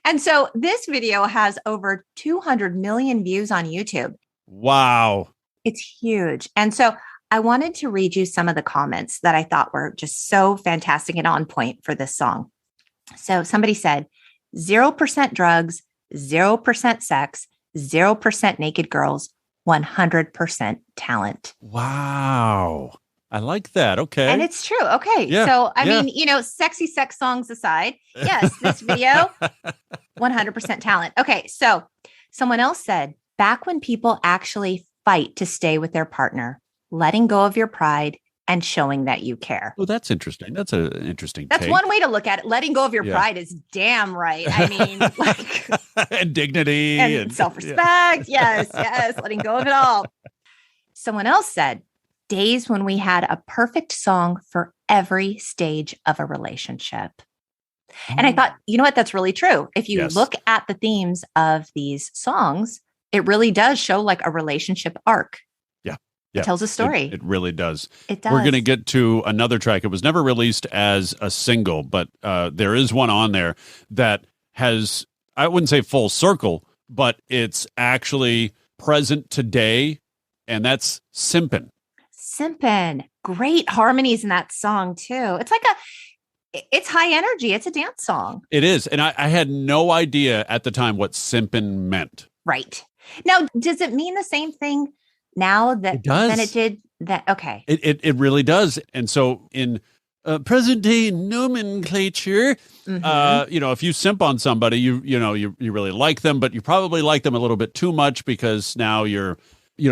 And so this video has over 200 million views on YouTube. Wow. It's huge. And so I wanted to read you some of the comments that I thought were just so fantastic and on point for this song. So somebody said, 0% drugs, 0% sex, 0% naked girls, 100% talent. Wow. I like that. Okay. And it's true. Okay. Yeah. So, I mean, sexy sex songs aside, yes, this video, 100% talent. Okay. So someone else said, back when people actually fight to stay with their partner, letting go of your pride and showing that you care. Oh, that's interesting. That's an interesting That's take. one way to look at it. Letting go of your pride is damn right. I mean, like and dignity and self-respect. Yeah. Yes. Letting go of it all. Someone else said, days when we had a perfect song for every stage of a relationship. And I thought, you know what? That's really true. If you look at the themes of these songs, it really does show like a relationship arc. Yeah, it tells a story. It really does. It does. We're going to get to another track. It was never released as a single, but there is one on there that has, I wouldn't say full circle, but it's actually present today, and that's Simpin'. Simpin'. Great harmonies in that song, too. It's like it's high energy. It's a dance song. It is. And I had no idea at the time what Simpin' meant. Right. Now, does it mean the same thing now than it did that? Okay. It really does. And so in present day nomenclature, if you simp on somebody, you really like them, but you probably like them a little bit too much because now you're,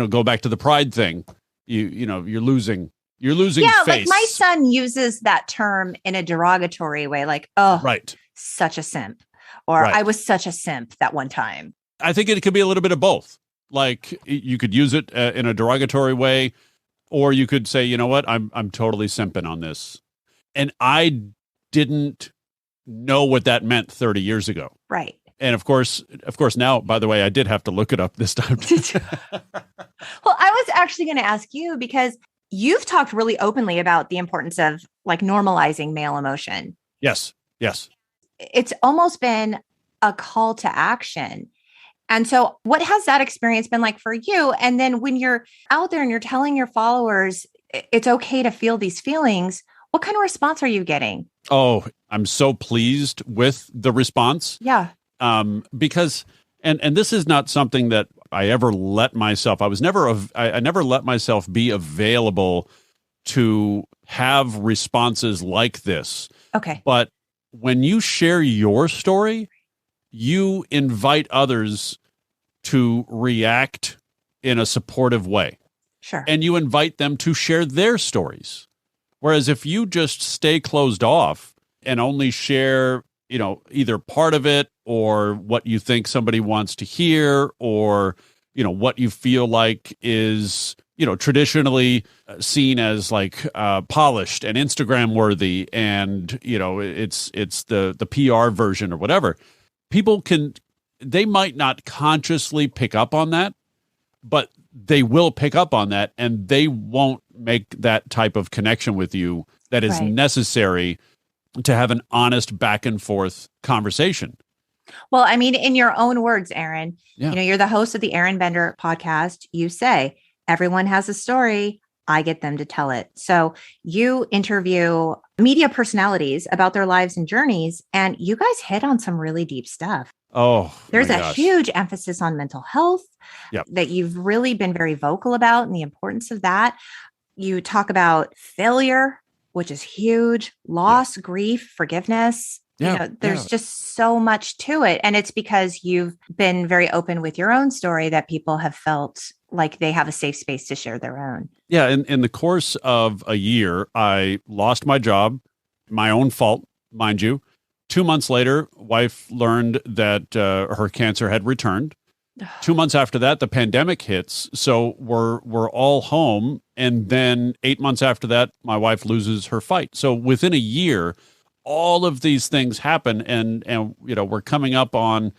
go back to the pride thing. You're losing face. Like my son uses that term in a derogatory way, like, oh, right, such a simp, or I was such a simp that one time. I think it could be a little bit of both. Like you could use it in a derogatory way, or you could say, you know what, I'm totally simping on this. And I didn't know what that meant 30 years ago. Right. And of course now, by the way, I did have to look it up this time. Well, I was actually going to ask you because you've talked really openly about the importance of like normalizing male emotion. Yes. It's almost been a call to action. And so what has that experience been like for you? And then when you're out there and you're telling your followers it's okay to feel these feelings, what kind of response are you getting? Oh, I'm so pleased with the response. Yeah. Because, and this is not something that I ever let myself, I never let myself be available to have responses like this. Okay. But when you share your story, you invite others to react in a supportive way. Sure. And you invite them to share their stories. Whereas if you just stay closed off and only share, either part of it or what you think somebody wants to hear or, what you feel like is, traditionally seen as like polished and Instagram worthy and, it's the PR version or whatever. People they might not consciously pick up on that, but they will pick up on that and they won't make that type of connection with you that is necessary to have an honest back and forth conversation. Well, I mean, in your own words, Aron, you're the host of the Aron Bender podcast. You say, everyone has a story. I get them to tell it. So you interview media personalities about their lives and journeys, and you guys hit on some really deep stuff. Oh, there's a huge emphasis on mental health that you've really been very vocal about and the importance of that. You talk about failure, which is huge, loss, grief, forgiveness. There's just so much to it. And it's because you've been very open with your own story that people have felt like they have a safe space to share their own. Yeah. In the course of a year, I lost my job, my own fault, mind you. 2 months later, wife learned that her cancer had returned. 2 months after that, the pandemic hits. So we're all home. And then 8 months after that, my wife loses her fight. So within a year, all of these things happen. And we're coming up on,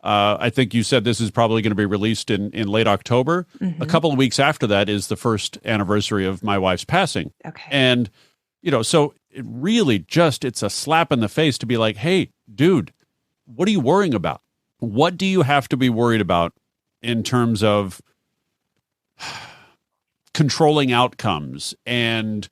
I think you said this is probably going to be released in late October. Mm-hmm. A couple of weeks after that is the first anniversary of my wife's passing. Okay. And, so it really it's a slap in the face to be like, hey, dude, what are you worrying about? What do you have to be worried about in terms of controlling outcomes and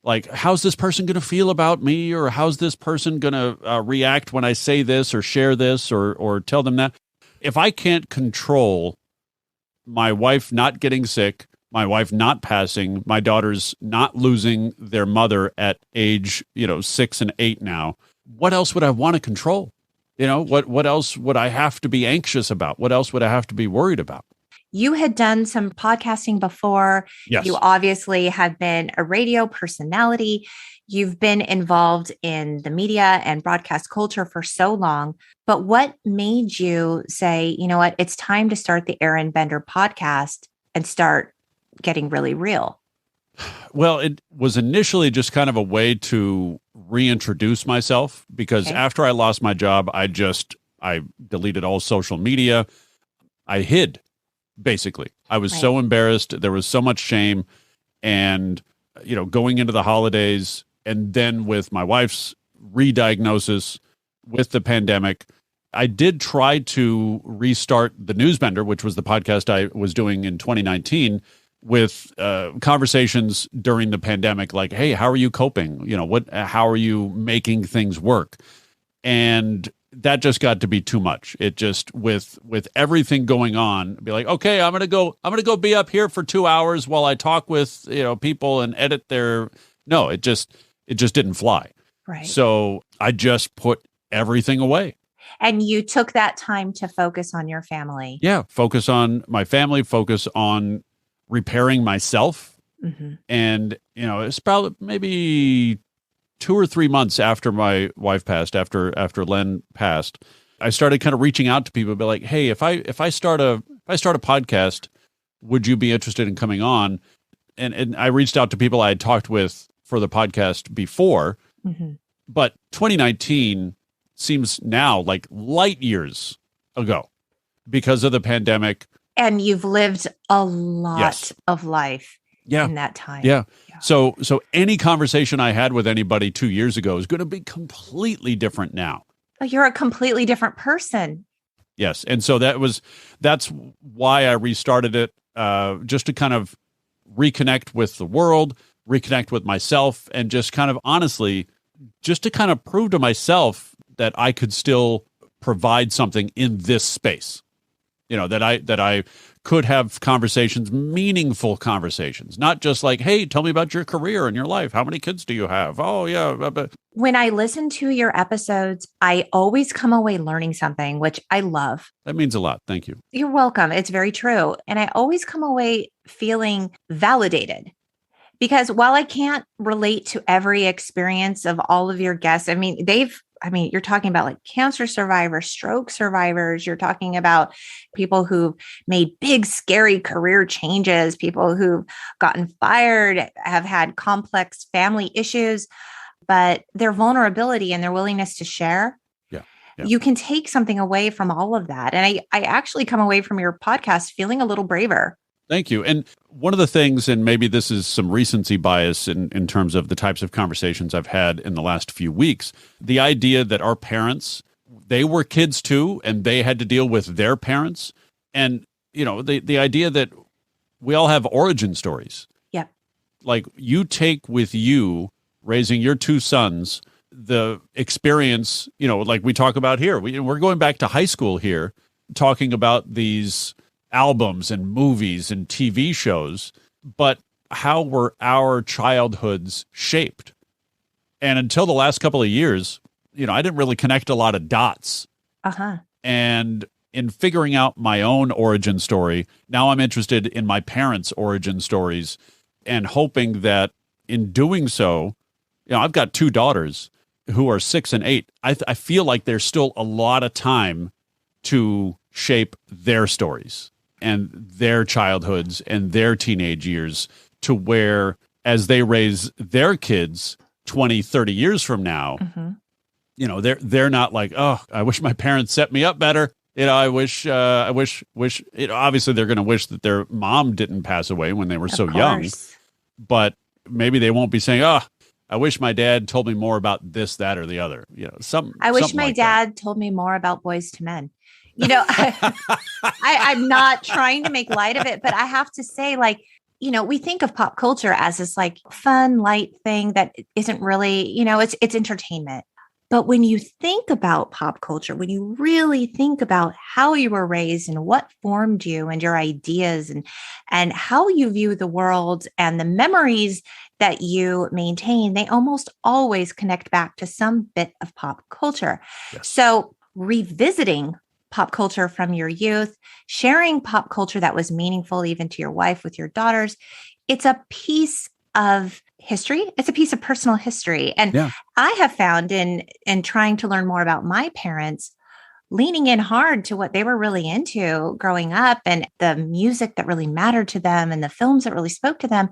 like, how's this person going to feel about me? Or how's this person going to react when I say this or share this or tell them that? If I can't control my wife not getting sick, my wife not passing, my daughters not losing their mother at age, 6 and 8 now, what else would I want to control? What else would I have to be anxious about? What else would I have to be worried about? You had done some podcasting before. Yes. You obviously have been a radio personality. You've been involved in the media and broadcast culture for so long. But what made you say, you know what, it's time to start the Aron Bender podcast and start getting really real? Well, it was initially just kind of a way to reintroduce myself because after I lost my job, I deleted all social media. I hid, basically. I was so embarrassed. There was so much shame. And, going into the holidays and then with my wife's re-diagnosis with the pandemic, I did try to restart the Newsbender, which was the podcast I was doing in 2019, with conversations during the pandemic, like, hey, how are you coping? How are you making things work? And that just got to be too much. It just, with everything going on, be like, okay, I'm going to go be up here for 2 hours while I talk with, people and edit their, no, it just didn't fly. Right. So I just put everything away. And you took that time to focus on your family. Yeah. Focus on my family, focus on repairing myself. Mm-hmm. And, it's probably maybe 2 or 3 months after my wife passed, after Len passed, I started kind of reaching out to people, be like, hey, if I start a podcast, would you be interested in coming on? And I reached out to people I had talked with for the podcast before, but 2019 seems now like light years ago because of the pandemic. And you've lived a lot of life in that time. Yeah. So any conversation I had with anybody 2 years ago is going to be completely different now. Oh, you're a completely different person. Yes. And so that's why I restarted it, just to kind of reconnect with the world, reconnect with myself, and just kind of honestly, just to kind of prove to myself that I could still provide something in this space. That I could have conversations, meaningful conversations, not just like, hey, tell me about your career and your life. How many kids do you have? Oh, yeah. When I listen to your episodes, I always come away learning something, which I love. That means a lot. Thank you. You're welcome. It's very true. And I always come away feeling validated. Because while I can't relate to every experience of all of your guests, you're talking about like cancer survivors, stroke survivors. You're talking about people who've made big, scary career changes, people who've gotten fired, have had complex family issues, but their vulnerability and their willingness to share. Yeah. You can take something away from all of that. And I actually come away from your podcast feeling a little braver. Thank you. And one of the things, and maybe this is some recency bias in terms of the types of conversations I've had in the last few weeks, the idea that our parents, they were kids too, and they had to deal with their parents. And, the idea that we all have origin stories. Yeah. Like you take with you raising your 2 sons, the experience, like we talk about here. We're going back to high school here, talking about these albums and movies and TV shows, but how were our childhoods shaped? And until the last couple of years, I didn't really connect a lot of dots. And in figuring out my own origin story, now I'm interested in my parents' origin stories and hoping that in doing so, I've got 2 daughters who are 6 and 8. I feel like there's still a lot of time to shape their stories and their childhoods and their teenage years to where, as they raise their kids 20, 30 years from now, they're not like, oh, I wish my parents set me up better. I wish, obviously they're going to wish that their mom didn't pass away when they were so young, but maybe they won't be saying, oh, I wish my dad told me more about this, that, or the other. I wish my dad told me more about Boyz II Men. I'm not trying to make light of it, but I have to say, we think of pop culture as this like fun, light thing that isn't really, it's entertainment. But when you think about pop culture, when you really think about how you were raised and what formed you and your ideas and how you view the world and the memories that you maintain, they almost always connect back to some bit of pop culture. Yes. So revisiting pop culture from your youth, sharing pop culture that was meaningful even to your wife with your daughters, it's a piece of history. It's a piece of personal history. And I have found in trying to learn more about my parents, leaning in hard to what they were really into growing up and the music that really mattered to them and the films that really spoke to them,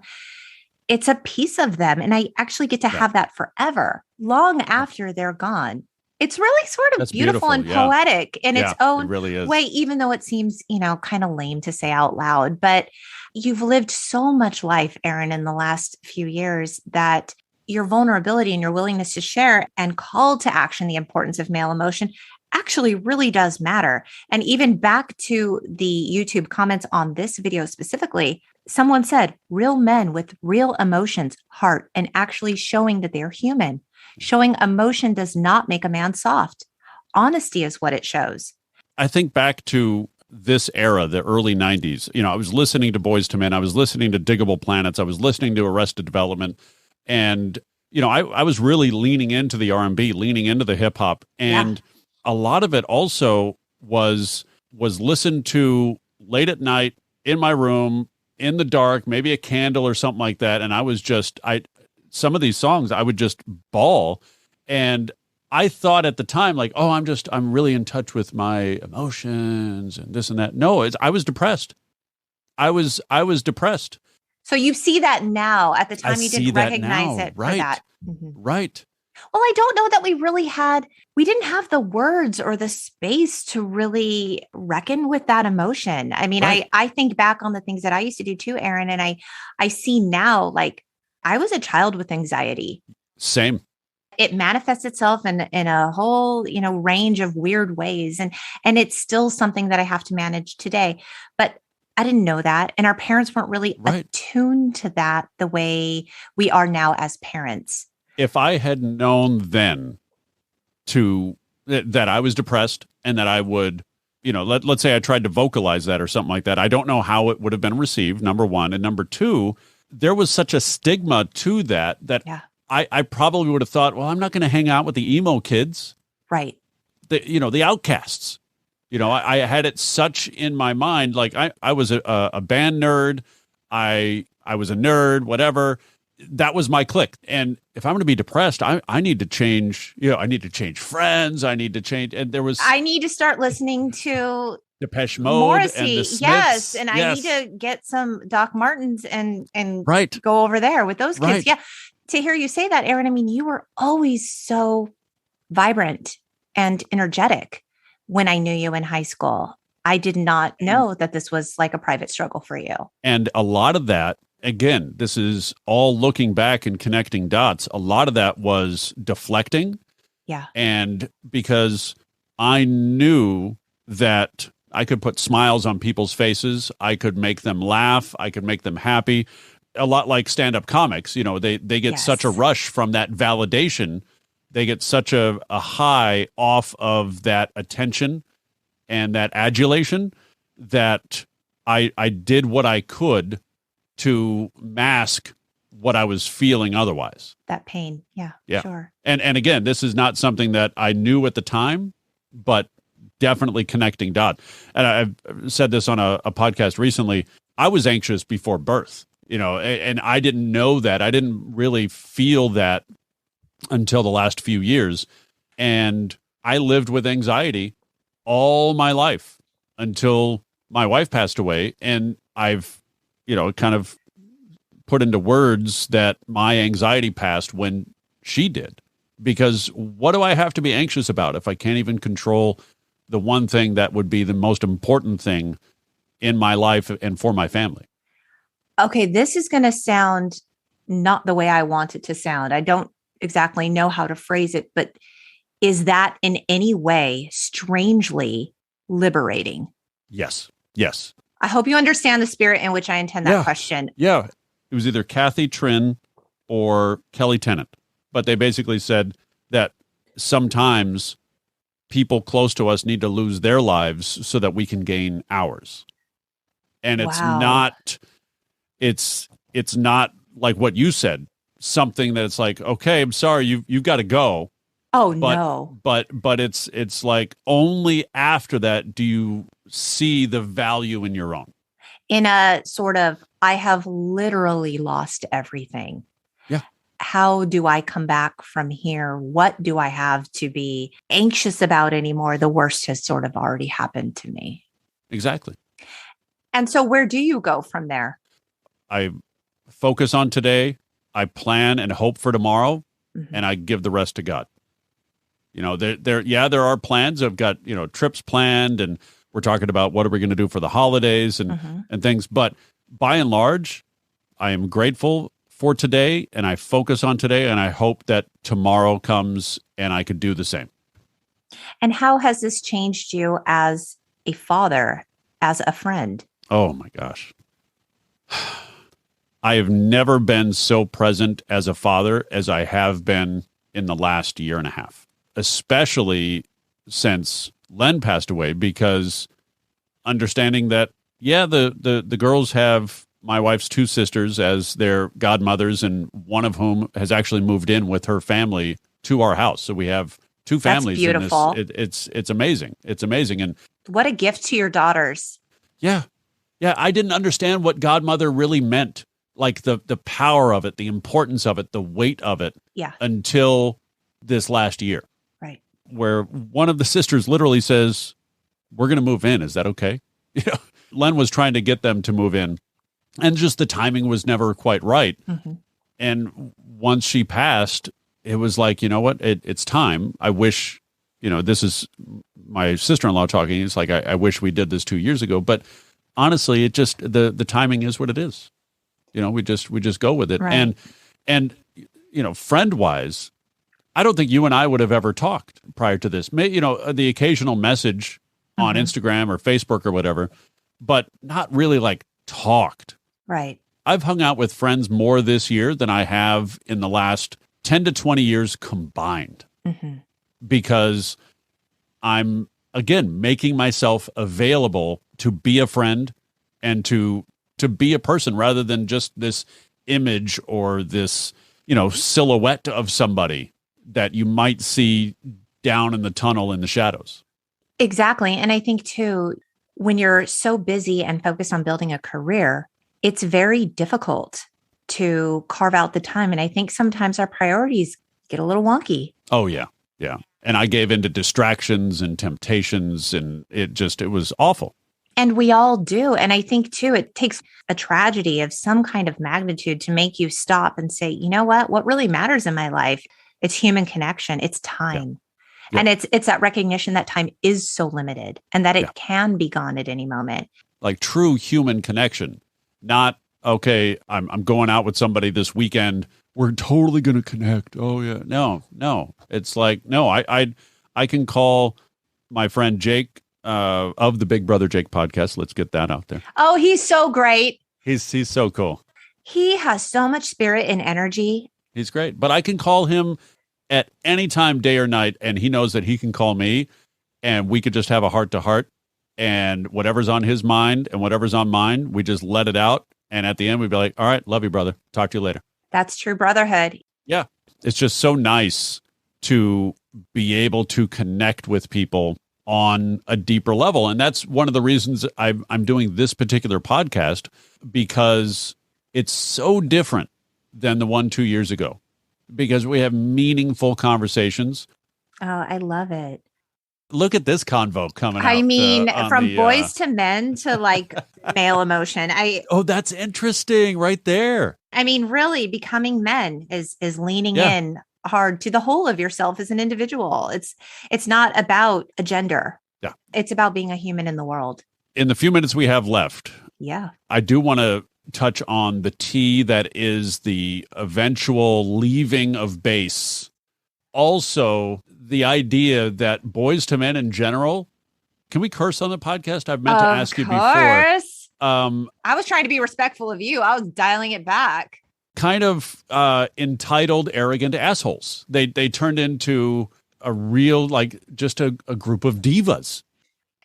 it's a piece of them. And I actually get to have that forever, long after they're gone. It's really sort of beautiful and poetic in its own way, even though it seems, kind of lame to say out loud. But you've lived so much life, Aron, in the last few years that your vulnerability and your willingness to share and call to action the importance of male emotion actually really does matter. And even back to the YouTube comments on this video specifically, someone said, real men with real emotions, heart, and actually showing that they're human. Showing emotion does not make a man soft. Honesty is what it shows. I think back to this era, the early 90s. I was listening to Boyz II Men. I was listening to Diggable Planets. I was listening to Arrested Development. And, I was really leaning into the R&B, leaning into the hip hop. And a lot of it also was listened to late at night in my room, in the dark, maybe a candle or something like that. And I was just, some of these songs, I would just bawl. And I thought at the time, like, oh, I'm really in touch with my emotions and this and that. No, I was depressed. I was depressed. So you see that now. At the time, you didn't recognize it for that. Mm-hmm. Right. Well, I don't know that we didn't have the words or the space to really reckon with that emotion. I mean, I think back on the things that I used to do too, Aron, and I see now, like, I was a child with anxiety. Same. It manifests itself in a whole, range of weird ways. And it's still something that I have to manage today. But I didn't know that. And our parents weren't really attuned to that the way we are now as parents. If I had known then that I was depressed and that I would, let's say I tried to vocalize that or something like that, I don't know how it would have been received, number one. And number two, there was such a stigma to that I probably would have thought, well, I'm not going to hang out with the emo kids. Right. The outcasts. I had it such in my mind, like I was a band nerd. I was a nerd, whatever. That was my clique. And if I'm going to be depressed, I need to change, I need to change friends. I need to change. And I need to start listening to Depeche Mode, Morrissey, and the Smiths. Yes, and I need to get some Doc Martens and go over there with those kids. Right. Yeah, to hear you say that, Aron, I mean, you were always so vibrant and energetic when I knew you in high school. I did not know that this was like a private struggle for you. And a lot of that, again, this is all looking back and connecting dots. A lot of that was deflecting. Yeah. And because I knew that I could put smiles on people's faces. I could make them laugh. I could make them happy. A lot like stand-up comics, they get such a rush from that validation. They get such a high off of that attention and that adulation that I did what I could to mask what I was feeling otherwise. That pain. Yeah. Sure. And again, this is not something that I knew at the time, but definitely connecting dot. And I've said this on a podcast recently. I was anxious before birth, and I didn't know that. I didn't really feel that until the last few years. And I lived with anxiety all my life until my wife passed away. And I've, kind of put into words that my anxiety passed when she did. Because what do I have to be anxious about if I can't even control the one thing that would be the most important thing in my life and for my family? Okay, this is going to sound not the way I want it to sound. I don't exactly know how to phrase it, but is that in any way strangely liberating? Yes. I hope you understand the spirit in which I intend that question. Yeah. It was either Kathy Trin or Kelly Tennant, but they basically said that sometimes people close to us need to lose their lives so that we can gain ours. And it's not like what you said, something that's like, okay, I'm sorry, you've got to go. Oh, no. But it's like only after that do you see the value in your own. In a sort of, I have literally lost everything. Yeah. How do I come back from here? What do I have to be anxious about anymore? The worst has sort of already happened to me. Exactly. And so where do you go from there? I focus on today. I plan and hope for tomorrow, and I give the rest to God. You know, there are plans. I've got, trips planned, and we're talking about what are we going to do for the holidays and things. But by and large, I am grateful for today, and I focus on today, and I hope that tomorrow comes and I could do the same. And how has this changed you as a father, as a friend? Oh, my gosh. I have never been so present as a father as I have been in the last year and a half, especially since Len passed away, because understanding that, the girls have my wife's two sisters as their godmothers, and one of whom has actually moved in with her family to our house. So we have two families. That's beautiful. In this. It's amazing. It's amazing. And what a gift to your daughters. Yeah. Yeah. I didn't understand what godmother really meant, like the power of it, the importance of it, the weight of it. Yeah. Until this last year. Right. Where one of the sisters literally says, we're going to move in. Is that okay? Len was trying to get them to move in, and just the timing was never quite right. And once she passed, it was like, you know what? It's time. I wish, this is my sister-in-law talking. It's like, I wish we did this 2 years ago. But honestly, it just, the timing is what it is. We just go with it. Right. And friend-wise, I don't think you and I would have ever talked prior to this. The occasional message on Instagram or Facebook or whatever, but not really like talked. Right. I've hung out with friends more this year than I have in the last 10 to 20 years combined, because I'm, again, making myself available to be a friend and to be a person rather than just this image or this, silhouette of somebody that you might see down in the tunnel in the shadows. Exactly. And I think too, when you're so busy and focused on building a career, it's very difficult to carve out the time. And I think sometimes our priorities get a little wonky. Oh, yeah. Yeah. And I gave into distractions and temptations, and it was awful. And we all do. And I think too, it takes a tragedy of some kind of magnitude to make you stop and say, you know what really matters in my life? It's human connection. It's time. Yeah. And it's that recognition that time is so limited and that it can be gone at any moment. Like true human connection, not, okay, I'm going out with somebody this weekend. We're totally going to connect. Oh yeah. No. It's like, no, I can call my friend Jake of the Big Brother Jake podcast. Let's get that out there. Oh, he's so great. He's so cool. He has so much spirit and energy. He's great. But I can call him at any time, day or night, and he knows that he can call me, and we could just have a heart-to-heart, and whatever's on his mind and whatever's on mine, we just let it out, and at the end, we'd be like, all right, love you, brother. Talk to you later. That's true brotherhood. Yeah. It's just so nice to be able to connect with people on a deeper level, and that's one of the reasons I'm doing this particular podcast, because it's so different than the one 2 years ago, because we have meaningful conversations. Oh, I love it. Look at this convo coming out. I mean, from Boyz II Men to like male emotion. Oh, that's interesting right there. I mean, really becoming men is leaning in hard to the whole of yourself as an individual. It's not about a gender. Yeah. It's about being a human in the world. In the few minutes we have left, I do want to touch on the T that is the eventual leaving of bass. Also, the idea that Boyz II Men in general, can we curse on the podcast? I've meant to ask you before. I was trying to be respectful of you. I was dialing it back. Kind of entitled, arrogant assholes. They turned into a real, like, just a group of divas.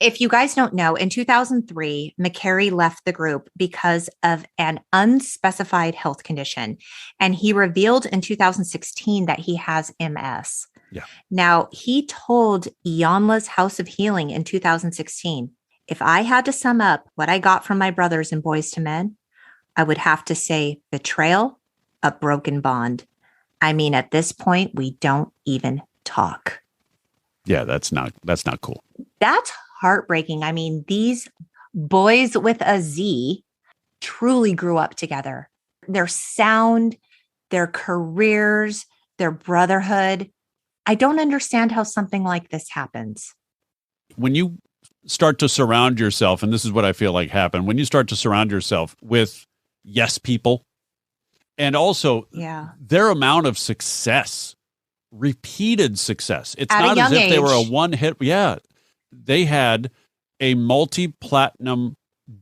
If you guys don't know, in 2003, McCary left the group because of an unspecified health condition. And he revealed in 2016 that he has MS. Yeah. Now, he told Iyanla's House of Healing in 2016, if I had to sum up what I got from my brothers in Boyz II Men, I would have to say betrayal, a broken bond. I mean, at this point, we don't even talk. Yeah, that's not cool. That's heartbreaking. I mean, these boys with a Z truly grew up together. Their sound, their careers, their brotherhood. I don't understand how something like this happens. When you start to surround yourself, and this is what I feel like happened, when you start to surround yourself with yes people, and also their amount of success, repeated success. It's not as if they were a one hit. Yeah. They had a multi-platinum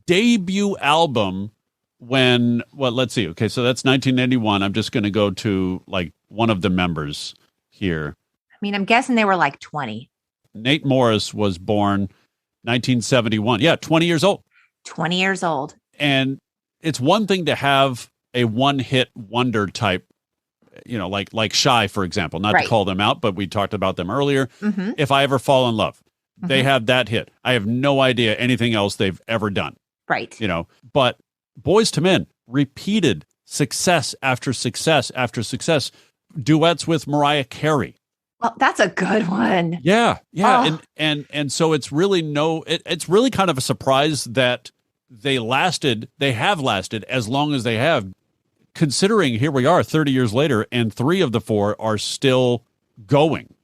debut album let's see. Okay, so that's 1981. I'm just going to go to like one of the members here. I mean, I'm guessing they were like 20. Nate Morris was born 1971. Yeah, 20 years old. 20 years old. And it's one thing to have a one-hit wonder type, like Shy, for example, not to call them out, but we talked about them earlier. Mm-hmm. If I Ever Fall in Love. They have that hit. I have no idea anything else they've ever done. Right. But Boyz II Men, repeated success after success after success, duets with Mariah Carey. Well, that's a good one. Yeah. Oh. And so it's really it's really kind of a surprise that they have lasted as long as they have, considering here we are 30 years later and 3 of the 4 are still going,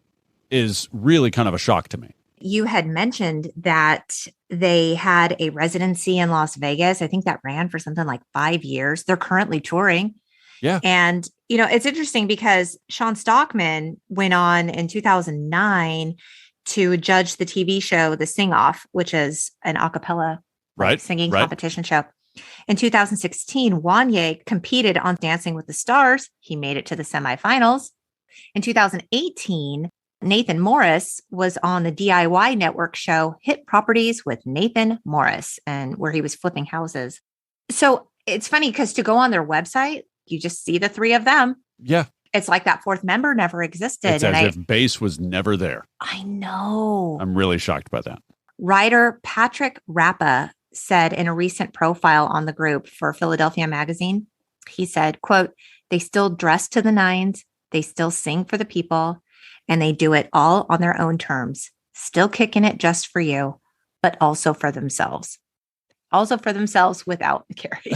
is really kind of a shock to me. You had mentioned that they had a residency in Las Vegas. I think that ran for something like 5 years. They're currently touring. Yeah. And, it's interesting because Sean Stockman went on in 2009 to judge the TV show, The Sing Off, which is an a cappella singing competition show. In 2016, Wanye competed on Dancing with the Stars. He made it to the semifinals. In 2018, Nathan Morris was on the DIY network show Hit Properties with Nathan Morris, and where he was flipping houses. So it's funny because to go on their website, you just see the 3 of them. Yeah. It's like that 4th member never existed. It's as if bass was never there. I know. I'm really shocked by that. Writer Patrick Rappa said in a recent profile on the group for Philadelphia Magazine, he said, quote, they still dress to the nines. They still sing for the people. And they do it all on their own terms, still kicking it just for you, but also for themselves. Also for themselves without McCary.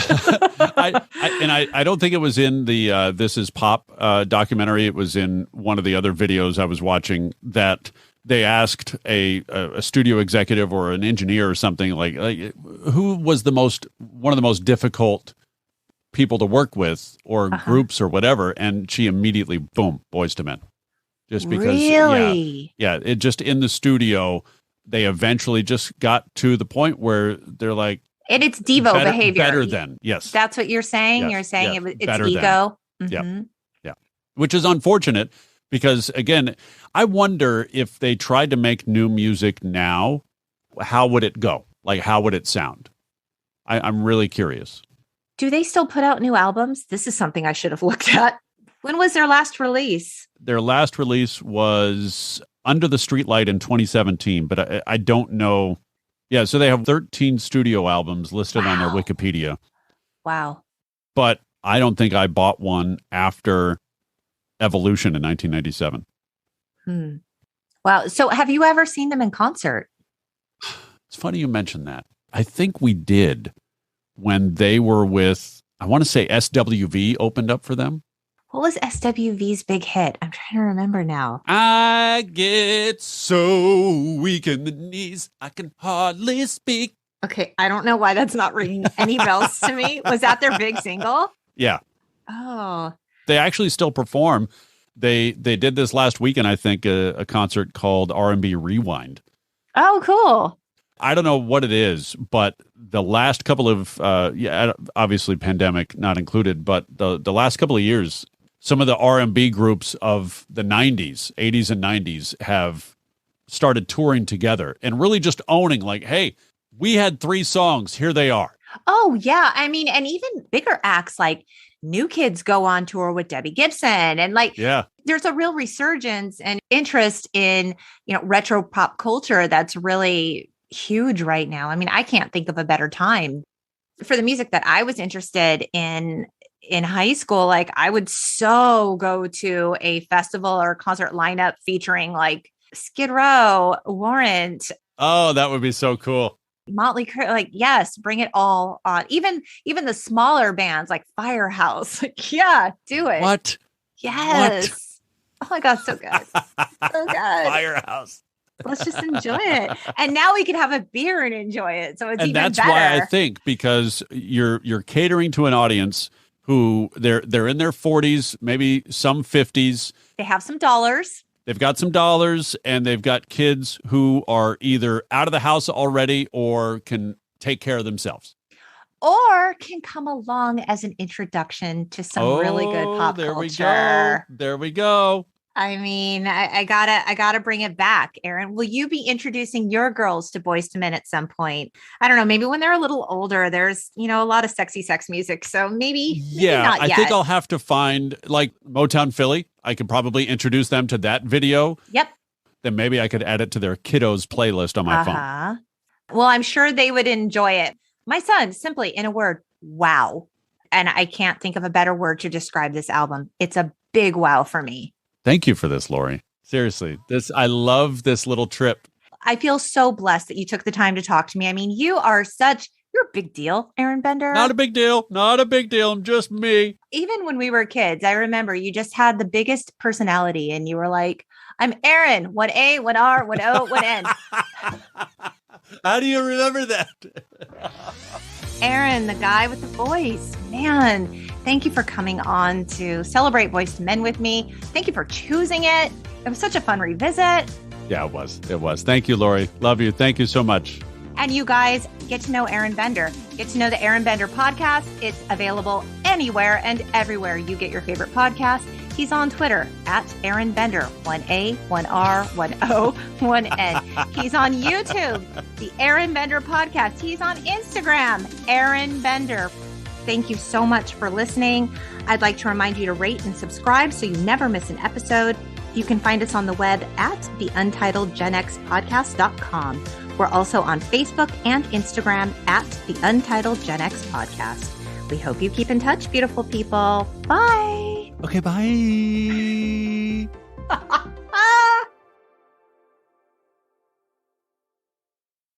I don't think it was in the This Is Pop documentary. It was in one of the other videos I was watching that they asked a studio executive or an engineer or something like who was one of the most difficult people to work with or groups or whatever. And she immediately, boom, Boyz II Men. Just because, really? Yeah, it just in the studio, they eventually just got to the point where they're like, and it's divo behavior. Better than, yes. That's what you're saying. Yes, you're saying it's better ego. Mm-hmm. Yeah, which is unfortunate because again, I wonder if they tried to make new music now, how would it go? Like, how would it sound? I'm really curious. Do they still put out new albums? This is something I should have looked at. When was their last release? Their last release was Under the Streetlight in 2017, but I don't know. Yeah, so they have 13 studio albums listed on their Wikipedia. Wow. But I don't think I bought one after Evolution in 1997. Wow. So have you ever seen them in concert? It's funny you mentioned that. I think we did when they were with, I want to say SWV opened up for them. What was SWV's big hit? I'm trying to remember now. I get so weak in the knees, I can hardly speak. Okay, I don't know why that's not ringing any bells to me. Was that their big single? Yeah. Oh. They actually still perform. They did this last weekend, I think, a concert called R&B Rewind. Oh, cool. I don't know what it is, but the last couple of, obviously pandemic not included, but the last couple of years, some of the R&B groups of the 90s, 80s and 90s have started touring together and really just owning like, hey, we had 3 songs. Here they are. Oh, yeah. I mean, and even bigger acts like New Kids go on tour with Debbie Gibson. And like, there's a real resurgence and interest in, retro pop culture that's really huge right now. I mean, I can't think of a better time for the music that I was interested in high school. Like, I would so go to a festival or concert lineup featuring like Skid Row, Warrant. Oh, that would be so cool. Motley Crue, like, yes, bring it all on. Even the smaller bands like Firehouse. Like, yeah, do it. What? Yes. What? Oh my God, so good. So good. Firehouse. Let's just enjoy it. And now we can have a beer and enjoy it. So it's and even that's better. why I think, because you're catering to an audience who they're in their 40s, maybe some 50s. They have some dollars. They've got some dollars, and they've got kids who are either out of the house already or can take care of themselves. Or can come along as an introduction to some really good pop culture. There we go. I mean, I gotta bring it back. Aron, will you be introducing your girls to Boyz II Men at some point? I don't know, maybe when they're a little older. There's, a lot of sexy sex music. So maybe not I yet. think I'll have to find like Motown Philly. I could probably introduce them to that video. Yep. Then maybe I could add it to their kiddos playlist on my phone. Well, I'm sure they would enjoy it. My son, simply in a word, wow. And I can't think of a better word to describe this album. It's a big wow for me. Thank you for this, Lori. Seriously, I love this little trip. I feel so blessed that you took the time to talk to me. I mean, you're a big deal, Aron Bender. Not a big deal. Not a big deal. I'm just me. Even when we were kids, I remember you just had the biggest personality and you were like, I'm Aron, one A, one R, one O, one N. How do you remember that? Aron, the guy with the voice. Man, thank you for coming on to celebrate Boyz II Men with me. Thank you for choosing it. It was such a fun revisit. Yeah, it was. It was. Thank you, Lori. Love you. Thank you so much. And you guys get to know Aron Bender. Get to know the Aron Bender podcast. It's available anywhere and everywhere you get your favorite podcast. He's on Twitter at Aron Bender, 1A, 1R, 1O, 1N. He's on YouTube, the Aron Bender podcast. He's on Instagram, Aron Bender. Thank you so much for listening. I'd like to remind you to rate and subscribe so you never miss an episode. You can find us on the web at theuntitledgenxpodcast.com. We're also on Facebook and Instagram at the Untitled Gen X Podcast. We hope you keep in touch, beautiful people. Bye. Okay, bye.